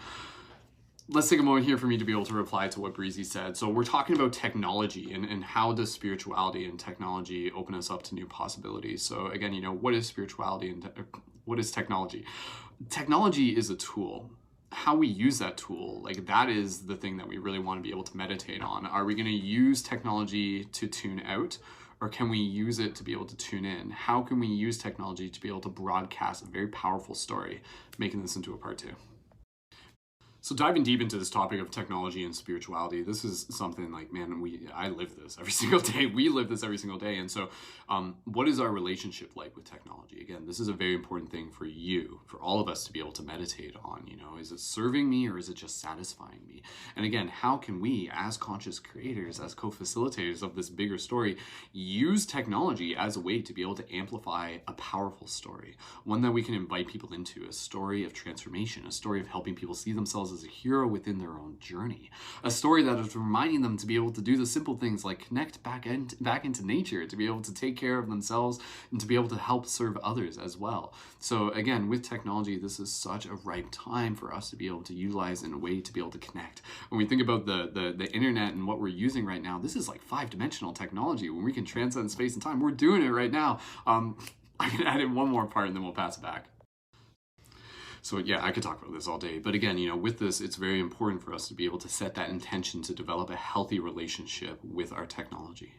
Let's take a moment here for me to be able to reply to what Breezy said. So we're talking about technology and how does spirituality and technology open us up to new possibilities. So again, what is spirituality and what is technology? Technology is a tool. How we use that tool, like that is the thing that we really want to be able to meditate on. Are we going to use technology to tune out? Or can we use it to be able to tune in? How can we use technology to be able to broadcast a very powerful story, making this into a part 2? So diving deep into this topic of technology and spirituality, this is something like, man, I live this every single day. We live this every single day. And so what is our relationship like with technology? Again, this is a very important thing for you, for all of us to be able to meditate on. Is it serving me or is it just satisfying me? And again, how can we, as conscious creators, as co-facilitators of this bigger story, use technology as a way to be able to amplify a powerful story, one that we can invite people into, a story of transformation, a story of helping people see themselves as a hero within their own journey, a story that is reminding them to be able to do the simple things like connect back into nature, to be able to take care of themselves and to be able to help serve others as well. So again, with technology, this is such a ripe time for us to be able to utilize in a way to be able to connect. When we think about the internet and what we're using right now, this is like 5-dimensional technology. When we can transcend space and time, we're doing it right now. I can add in one more part and then we'll pass it back. So yeah, I could talk about this all day. But again, with this, it's very important for us to be able to set that intention to develop a healthy relationship with our technology.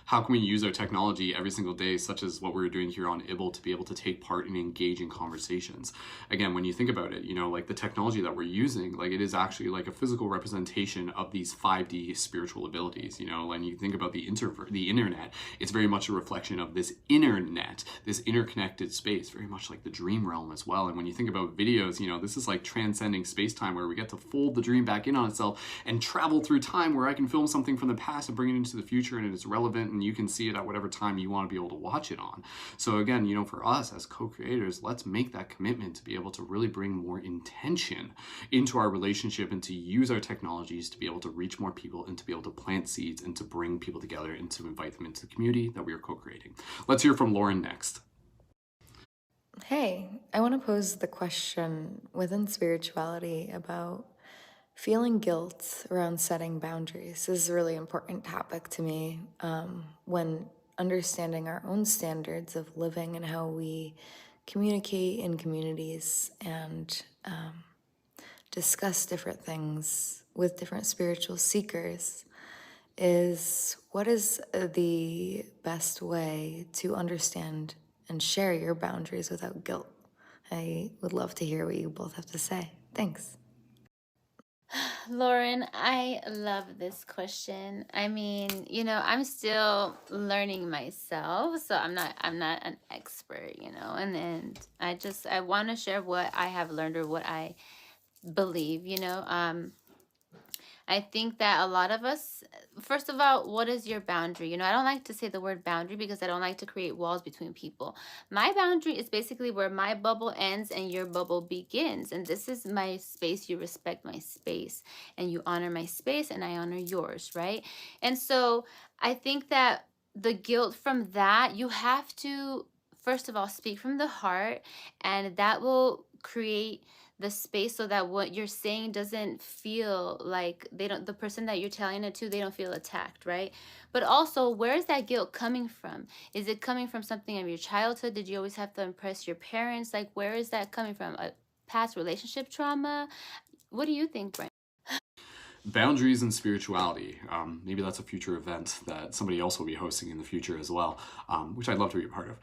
How can we use our technology every single day, such as what we're doing here on Ibble, to be able to take part in engaging conversations? Again, when you think about it, like the technology that we're using, like it is actually like a physical representation of these 5D spiritual abilities. When you think about the internet, it's very much a reflection of this internet, this interconnected space, very much like the dream realm as well. And when you think about videos, this is like transcending space-time, where we get to fold the dream back in on itself and travel through time, where I can film something from the past and bring it into the future, and it is relevant, and you can see it at whatever time you want to be able to watch it on. So again, for us as co-creators, let's make that commitment to be able to really bring more intention into our relationship and to use our technologies to be able to reach more people and to be able to plant seeds and to bring people together and to invite them into the community that we are co-creating. Let's hear from Lauren next. Hey, I want to pose the question within spirituality about feeling guilt around setting boundaries. This is a really important topic to me when understanding our own standards of living and how we communicate in communities and discuss different things with different spiritual seekers. What is the best way to understand and share your boundaries without guilt? I would love to hear what you both have to say. Thanks. Lauren, I love this question. I mean, I'm still learning myself, so I'm not an expert, and I want to share what I have learned or what I believe. I think that a lot of us, first of all, what is your boundary? I don't like to say the word boundary because I don't like to create walls between people. My boundary is basically where my bubble ends and your bubble begins. And this is my space. You respect my space and you honor my space and I honor yours, right? And so I think that the guilt from that, you have to, first of all, speak from the heart, and that will create the space so that what you're saying doesn't feel like the person that you're telling it to, they don't feel attacked, right? But also, where is that guilt coming from? Is it coming from something of your childhood? Did you always have to impress your parents? Like, where is that coming from? A past relationship trauma? What do you think, Brian? Boundaries and spirituality. Maybe that's a future event that somebody else will be hosting in the future as well, which I'd love to be a part of.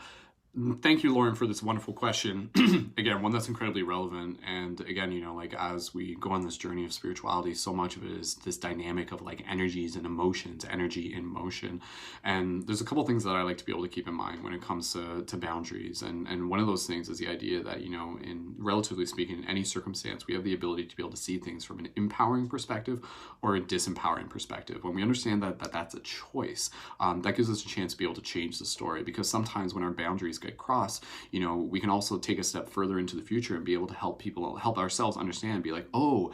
Thank you, Lauren, for this wonderful question. Again, one that's incredibly relevant. And again, as we go on this journey of spirituality, so much of it is this dynamic of like energies and emotions, energy in motion. And there's a couple things that I like to be able to keep in mind when it comes to boundaries. And one of those things is the idea that, in relatively speaking, in any circumstance, we have the ability to be able to see things from an empowering perspective or a disempowering perspective. When we understand that that's a choice, that gives us a chance to be able to change the story. Because sometimes when our boundaries get crossed, we can also take a step further into the future and be able to help ourselves understand, be like, oh,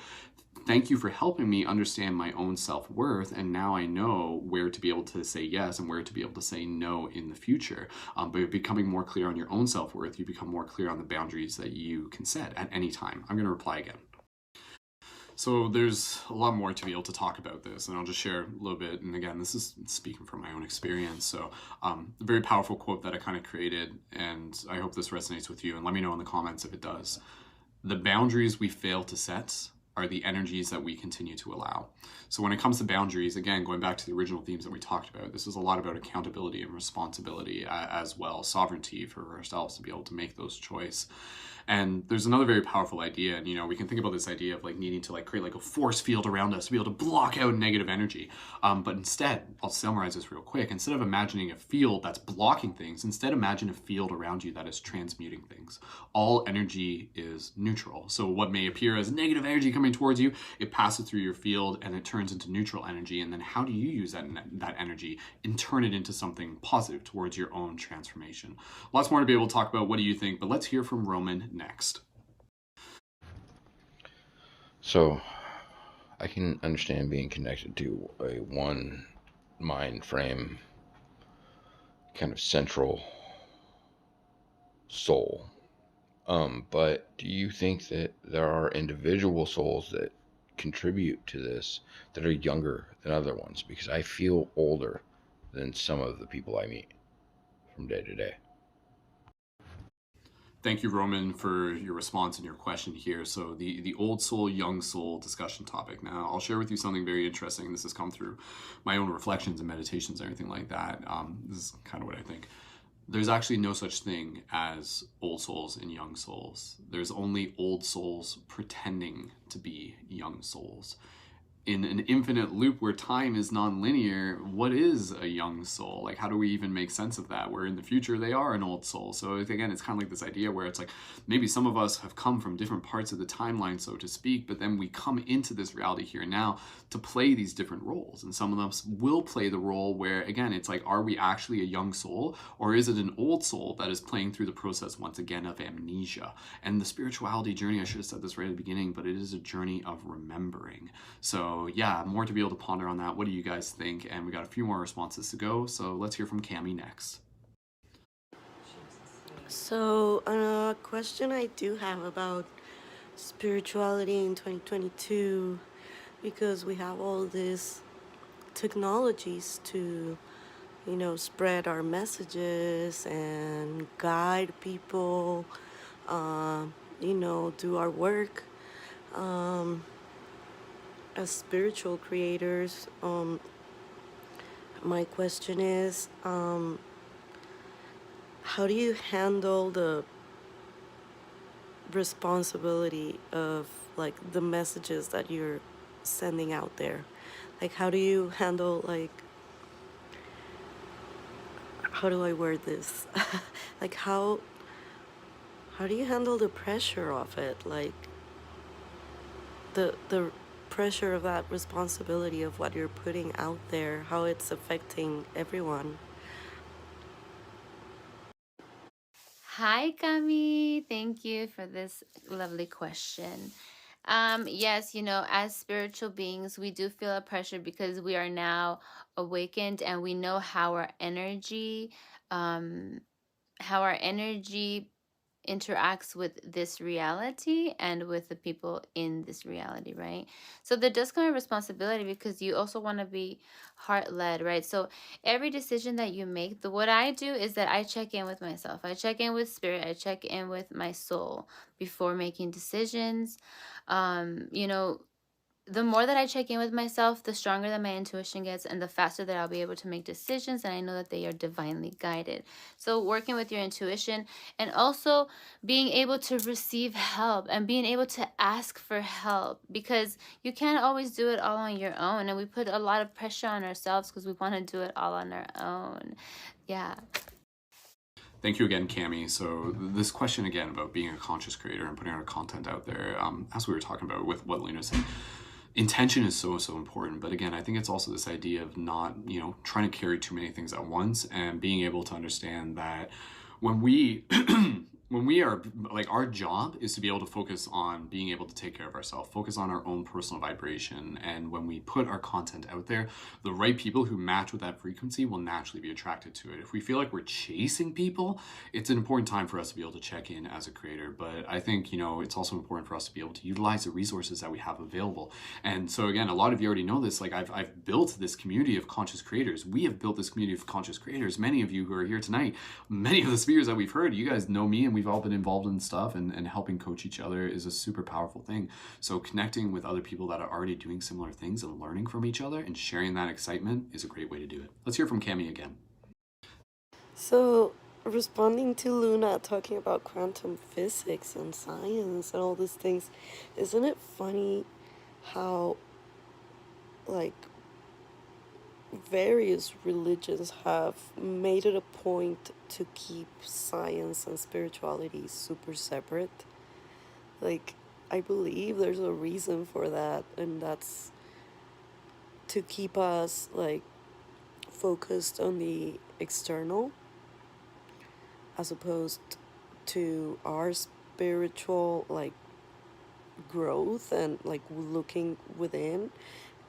thank you for helping me understand my own self-worth, and now I know where to be able to say yes and where to be able to say no in the future. But becoming more clear on your own self-worth, you become more clear on the boundaries that you can set at any time. I'm going to reply again. So there's a lot more to be able to talk about this, and I'll just share a little bit. And again, this is speaking from my own experience. So a very powerful quote that I kind of created, and I hope this resonates with you, and let me know in the comments if it does. The boundaries we fail to set are the energies that we continue to allow. So when it comes to boundaries, again, going back to the original themes that we talked about, this is a lot about accountability and responsibility as well, sovereignty for ourselves to be able to make those choices. And there's another very powerful idea, and we can think about this idea of like needing to like create like a force field around us to be able to block out negative energy. But instead, I'll summarize this real quick. Instead of imagining a field that's blocking things, instead imagine a field around you that is transmuting things. All energy is neutral. So what may appear as negative energy coming towards you, it passes through your field and it turns into neutral energy. And then how do you use that energy and turn it into something positive towards your own transformation? Lots more to be able to talk about. What do you think? But let's hear from Roman next. So I can understand being connected to a one mind frame kind of central soul. But do you think that there are individual souls that contribute to this that are younger than other ones? Because I feel older than some of the people I meet from day to day. Thank you, Roman, for your response and your question here. So the old soul, young soul discussion topic. Now, I'll share with you something very interesting. This has come through my own reflections and meditations and everything like that. This is kind of what I think. There's actually no such thing as old souls and young souls. There's only old souls pretending to be young souls. In an infinite loop where time is non-linear, what is a young soul? Like, how do we even make sense of that? Where in the future they are an old soul. So again, it's kind of like this idea where it's like, maybe some of us have come from different parts of the timeline, so to speak, but then we come into this reality here and now to play these different roles. And some of us will play the role where, again, it's like, are we actually a young soul, or is it an old soul that is playing through the process once again of amnesia? And the spirituality journey, I should have said this right at the beginning, but it is a journey of remembering. So yeah, more to be able to ponder on that. What do you guys think? And we got a few more responses to go, so let's hear from Cami next. So, a question I do have about spirituality in 2022, because we have all these technologies to, spread our messages and guide people, do our work. As spiritual creators, my question is, how do you handle the responsibility of like the messages that you're sending out there? Like, how do you handle, like, how do I word this? Like, how do you handle the pressure of it? Like, the pressure of that responsibility of what you're putting out there, how it's affecting everyone. Hi, Cami. Thank you for this lovely question. Yes, as spiritual beings, we do feel a pressure because we are now awakened and we know um, how our energy interacts with this reality and with the people in this reality, right? So there does come a responsibility because you also want to be heart led, right? So every decision that you make, what I do is that I check in with myself. I check in with spirit. I check in with my soul before making decisions. You know, the more that I check in with myself, the stronger that my intuition gets and the faster that I'll be able to make decisions, and I know that they are divinely guided. So working with your intuition and also being able to receive help and being able to ask for help, because you can't always do it all on your own, and we put a lot of pressure on ourselves because we want to do it all on our own. Yeah. Thank you again, Cami. So this question again about being a conscious creator and putting our content out there, as we were talking about with what Luna said, intention is so important. But again, I think it's also this idea of not, trying to carry too many things at once, and being able to understand that when we when we are, like, our job is to be able to focus on being able to take care of ourselves, focus on our own personal vibration. And when we put our content out there, the right people who match with that frequency will naturally be attracted to it. If we feel like we're chasing people, it's an important time for us to be able to check in as a creator. But I think, it's also important for us to be able to utilize the resources that we have available. And so again, a lot of you already know this, like I've built this community of conscious creators. We have built this community of conscious creators. Many of you who are here tonight, many of the speakers that we've heard, you guys know me, and we've all been involved in stuff, and helping coach each other is a super powerful thing. So connecting with other people that are already doing similar things and learning from each other and sharing that excitement is a great way to do it. Let's hear from Cami again. So, responding to Luna talking about quantum physics and science and all these things, isn't it funny how, like, various religions have made it a point to keep science and spirituality super separate? Like, I believe there's a reason for that, and that's to keep us, like, focused on the external as opposed to our spiritual, like, growth and, like, looking within.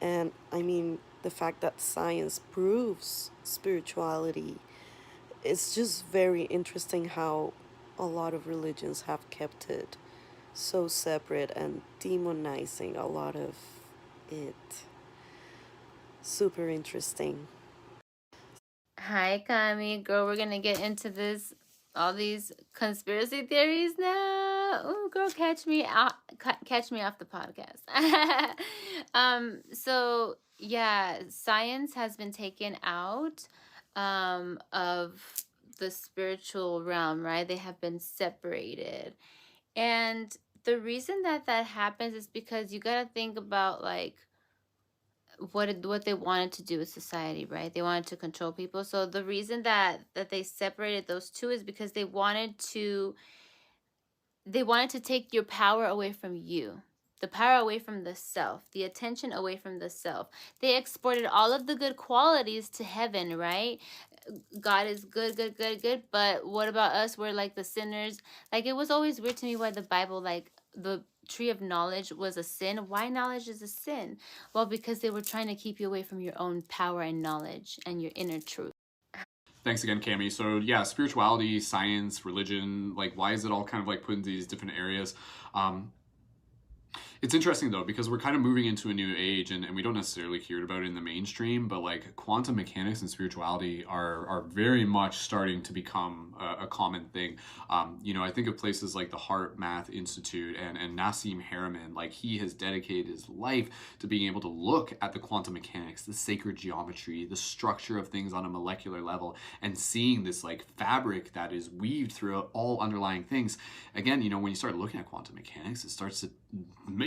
And I mean, the fact that science proves spirituality, it's just very interesting how a lot of religions have kept it so separate and demonizing a lot of it. Super interesting. Hi, Cami. Girl, we're gonna get into all these conspiracy theories now. Oh, girl, catch me off the podcast. So yeah, science has been taken out of the spiritual realm, right? They have been separated. And the reason that happens is because you got to think about, like, what they wanted to do with society, right? They wanted to control people. So the reason that they separated those two is because they wanted to take your power away from you, the power away from the self, the attention away from the self. They exported all of the good qualities to heaven, right? God is good, good, good, good. But what about us? We're like the sinners. Like, it was always weird to me why the Bible, like, the tree of knowledge was a sin. Why knowledge is a sin? Well, because they were trying to keep you away from your own power and knowledge and your inner truth. Thanks again, Cami. So yeah, spirituality, science, religion, like, why is it all kind of like put into these different areas? It's interesting though, because we're kind of moving into a new age, and we don't necessarily hear about it in the mainstream, but like quantum mechanics and spirituality are very much starting to become a common thing. I think of places like the Heart Math Institute and Nassim Haramein. Like, he has dedicated his life to being able to look at the quantum mechanics, the sacred geometry, the structure of things on a molecular level, and seeing this, like, fabric that is weaved throughout all underlying things. Again, when you start looking at quantum mechanics, it starts to,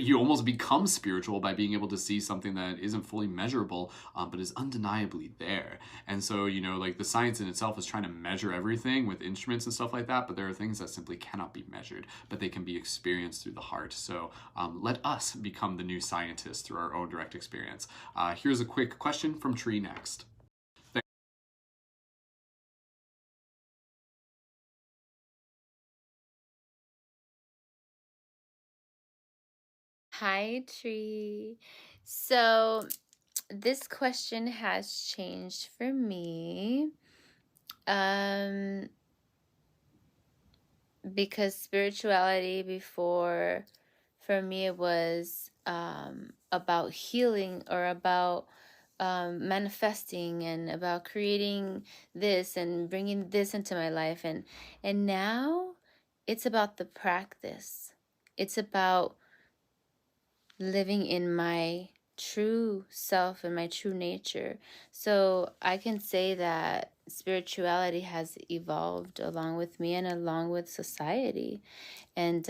you almost become spiritual by being able to see something that isn't fully measurable, but is undeniably there. And so, you know, like the science in itself is trying to measure everything with instruments and stuff like that, but there are things that simply cannot be measured, but they can be experienced through the heart. So let us become the new scientists through our own direct experience. Here's a quick question from Tree next. Hi, Tree. So this question has changed for me. Because spirituality before, for me, it was about healing or about manifesting and about creating this and bringing this into my life. And now it's about the practice. It's about living in my true self and my true nature. So I can say that spirituality has evolved along with me and along with society. And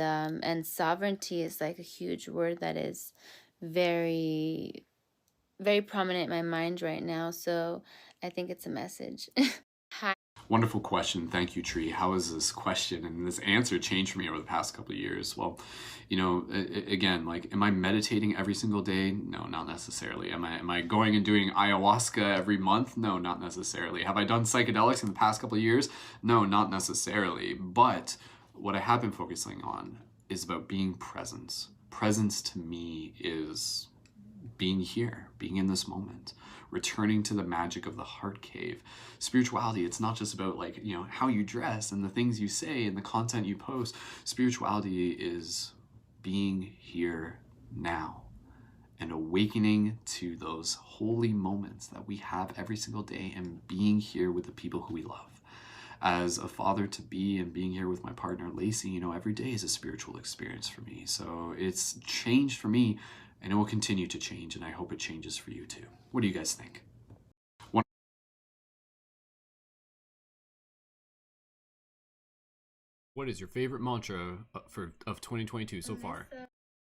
sovereignty is like a huge word that is very, very prominent in my mind right now. So I think it's a message. Hi. Wonderful question. Thank you, Tree. How has this question and this answer changed for me over the past couple of years? Well, you know, again, like, am I meditating every single day? No, not necessarily. Am I going and doing ayahuasca every month? No, not necessarily. Have I done psychedelics in the past couple of years? No, not necessarily. But what I have been focusing on is about being present. Presence to me is being here, being in this moment, returning to the magic of the heart cave. Spirituality, it's not just about, like, you know, how you dress and the things you say and the content you post. Spirituality is being here now and awakening to those holy moments that we have every single day and being here with the people who we love. As a father to be and being here with my partner Lacey, you know, every day is a spiritual experience for me. So it's changed for me, and it will continue to change, and I hope it changes for you too. What do you guys think? What is your favorite mantra of 2022 so far?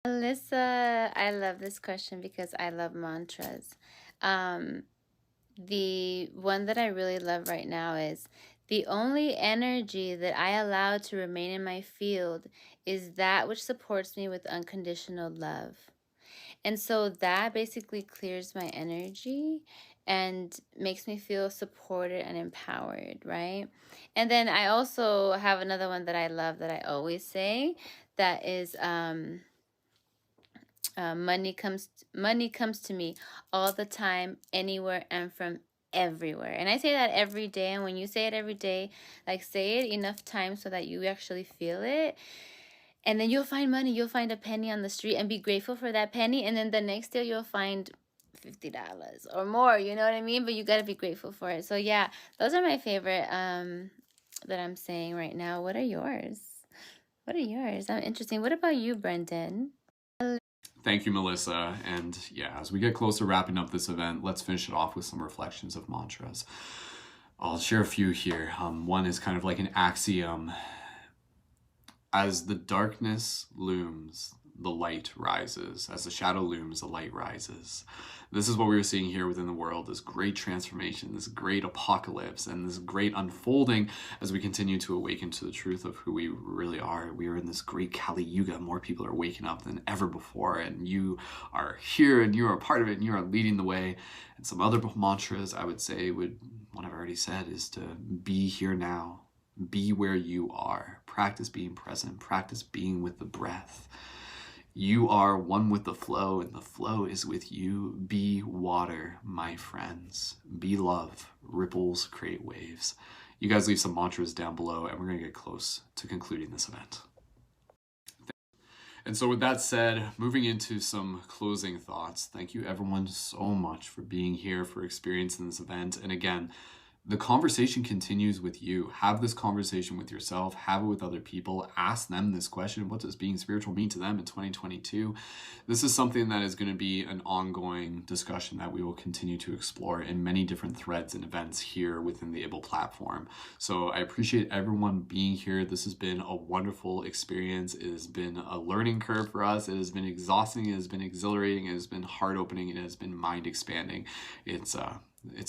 Alyssa, I love this question because I love mantras. The one that I really love right now is, the only energy that I allow to remain in my field is that which supports me with unconditional love. And so that basically clears my energy and makes me feel supported and empowered, right? And then I also have another one that I love that I always say, that is money comes to me all the time, anywhere, and from everywhere. And I say that every day. And when you say it every day, like, say it enough times so that you actually feel it, and then you'll find money. You'll find a penny on the street and be grateful for that penny, and then the next day you'll find $50 or more, you know what I mean? But you got to be grateful for it. So yeah, those are my favorite that I'm saying right now. What are yours? I'm interesting. What about you, Brendon? Thank you, Melissa. And yeah, as we get close to wrapping up this event, let's finish it off with some reflections of mantras. I'll share a few here. One is kind of like an axiom. As the darkness looms, the light rises. As the shadow looms, the light rises. This is what we are seeing here within the world, this great transformation, this great apocalypse, and this great unfolding as we continue to awaken to the truth of who we really are. We are in this great Kali Yuga. More people are waking up than ever before, and you are here, and you are a part of it, and you are leading the way. And some other mantras I would say what I've already said, is to be here now. Be where you are. Practice being present. Practice being with the breath. You are one with the flow, and the flow is with you. Be water, my friends. Be love. Ripples create waves. You guys leave some mantras down below, and we're going to get close to concluding this event. And so with that said, moving into some closing thoughts, thank you everyone so much for being here, for experiencing this event. And again, the conversation continues with you. Have this conversation with yourself, have it with other people, ask them this question: what does being spiritual mean to them in 2022? This is something that is going to be an ongoing discussion that we will continue to explore in many different threads and events here within the Ibble platform. So I appreciate everyone being here. This has been a wonderful experience. It has been a learning curve for us. It has been exhausting, it has been exhilarating, it has been heart opening, it has been mind expanding. It's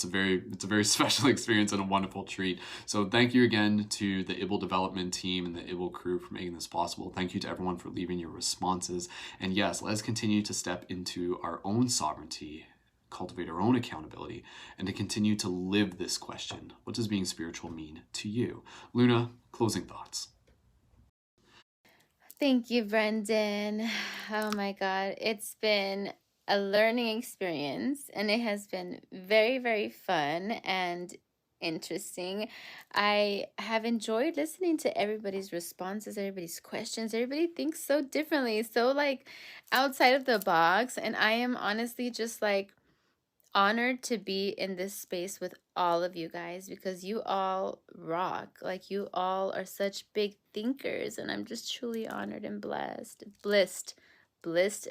a very special experience and a wonderful treat. So thank you again to the Ibble development team and the Ibble crew for making this possible. Thank you to everyone for leaving your responses. And yes, let's continue to step into our own sovereignty, cultivate our own accountability, and to continue to live this question: what does being spiritual mean to you? Luna, closing thoughts. Thank you, Brendon. Oh my God. It's been a learning experience, and it has been very, very fun and interesting. I have enjoyed listening to everybody's responses, everybody's questions. Everybody thinks so differently, so like outside of the box. And I am honestly just like honored to be in this space with all of you guys, because you all rock. Like, you all are such big thinkers, and I'm just truly honored and blessed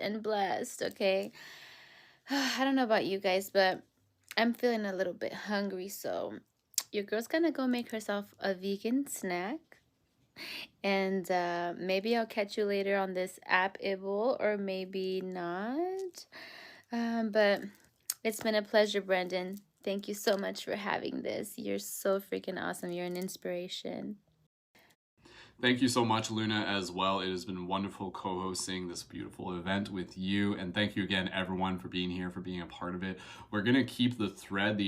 and blessed. Okay. I don't know about you guys, but I'm feeling a little bit hungry, so your girl's gonna go make herself a vegan snack. And maybe I'll catch you later on this app, Ibble, or maybe not. But it's been a pleasure, Brendon. Thank you so much for having this. You're so freaking awesome. You're an inspiration. Thank you so much, Luna, as well. It has been wonderful co-hosting this beautiful event with you. And thank you again, everyone, for being here, for being a part of it. We're going to keep the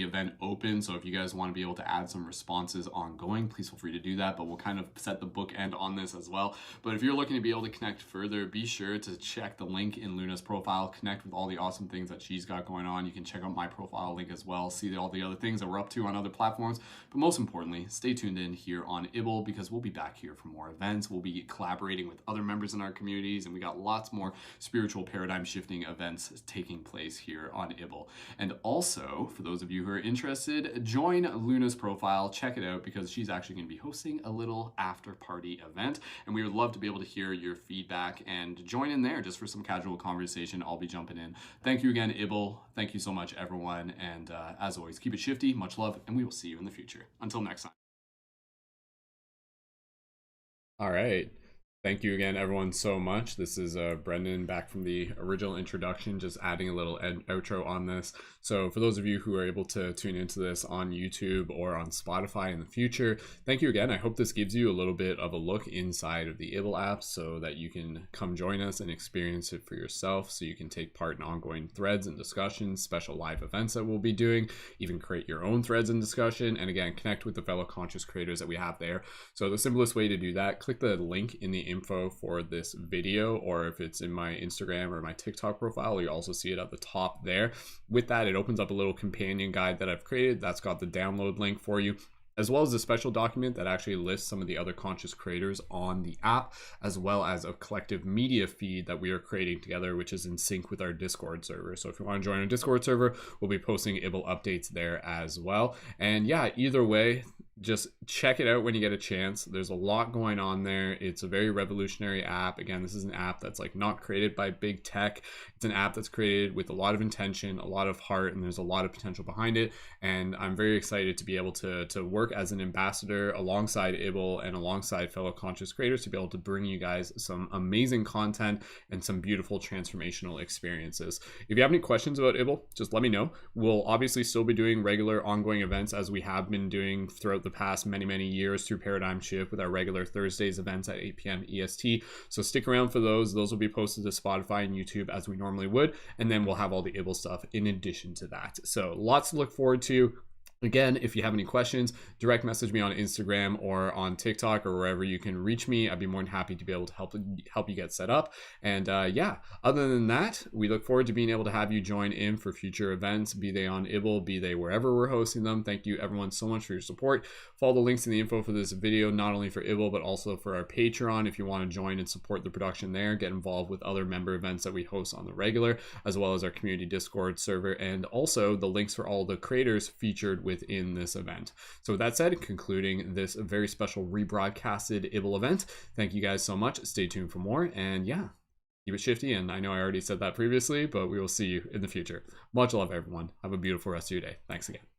event open. So if you guys want to be able to add some responses ongoing, please feel free to do that. But we'll kind of set the bookend on this as well. But if you're looking to be able to connect further, be sure to check the link in Luna's profile, connect with all the awesome things that she's got going on. You can check out my profile link as well, see all the other things that we're up to on other platforms. But most importantly, stay tuned in here on Ibble, because we'll be back here for more events. We'll be collaborating with other members in our communities, and we got lots more spiritual paradigm shifting events taking place here on Ibble. And also, for those of you who are interested, join Luna's profile, check it out, because she's actually going to be hosting a little after party event, and we would love to be able to hear your feedback and join in there just for some casual conversation. I'll be jumping in. Thank you again, Ibble. Thank you so much, everyone, and as always, keep it shifty, much love, and we will see you in the future. Until next time. All right. Thank you again, everyone, so much. This is Brendon back from the original introduction, just adding a little outro on this. So for those of you who are able to tune into this on YouTube or on Spotify in the future, thank you again. I hope this gives you a little bit of a look inside of the Ibble app so that you can come join us and experience it for yourself, so you can take part in ongoing threads and discussions, special live events that we'll be doing, even create your own threads and discussion, and again, connect with the fellow conscious creators that we have there. So the simplest way to do that, click the link in the info for this video, or if it's in my Instagram or my TikTok profile, you also see it at the top there. With that, it opens up a little companion guide that I've created that's got the download link for you, as well as a special document that actually lists some of the other conscious creators on the app, as well as a collective media feed that we are creating together, which is in sync with our Discord server. So if you want to join our Discord server, we'll be posting Ibble updates there as well. And yeah, either way, just check it out when you get a chance. There's a lot going on there. It's a very revolutionary app. Again, this is an app that's like not created by big tech. It's an app that's created with a lot of intention, a lot of heart, and there's a lot of potential behind it. And I'm very excited to be able to work as an ambassador alongside Ibble and alongside fellow conscious creators to be able to bring you guys some amazing content and some beautiful transformational experiences. If you have any questions about Ibble, just let me know. We'll obviously still be doing regular ongoing events as we have been doing throughout the past many years through Paradigm Shift with our regular Thursdays events at 8 p.m. EST. So stick around for those. Those will be posted to Spotify and YouTube as we normally would. And then we'll have all the Ibble stuff in addition to that. So lots to look forward to. Again, if you have any questions, direct message me on Instagram or on TikTok or wherever you can reach me. I'd be more than happy to be able to help you get set up. And yeah, other than that, we look forward to being able to have you join in for future events, be they on Ibble, be they wherever we're hosting them. Thank you everyone so much for your support. Follow the links in the info for this video, not only for Ibble, but also for our Patreon if you want to join and support the production there, get involved with other member events that we host on the regular, as well as our community Discord server, and also the links for all the creators featured with within this event. So with that said, concluding this very special rebroadcasted Ibble event, thank you guys so much. Stay tuned for more, and yeah, keep it shifty. And I know I already said that previously, but we will see you in the future. Much love, everyone. Have a beautiful rest of your day. Thanks again.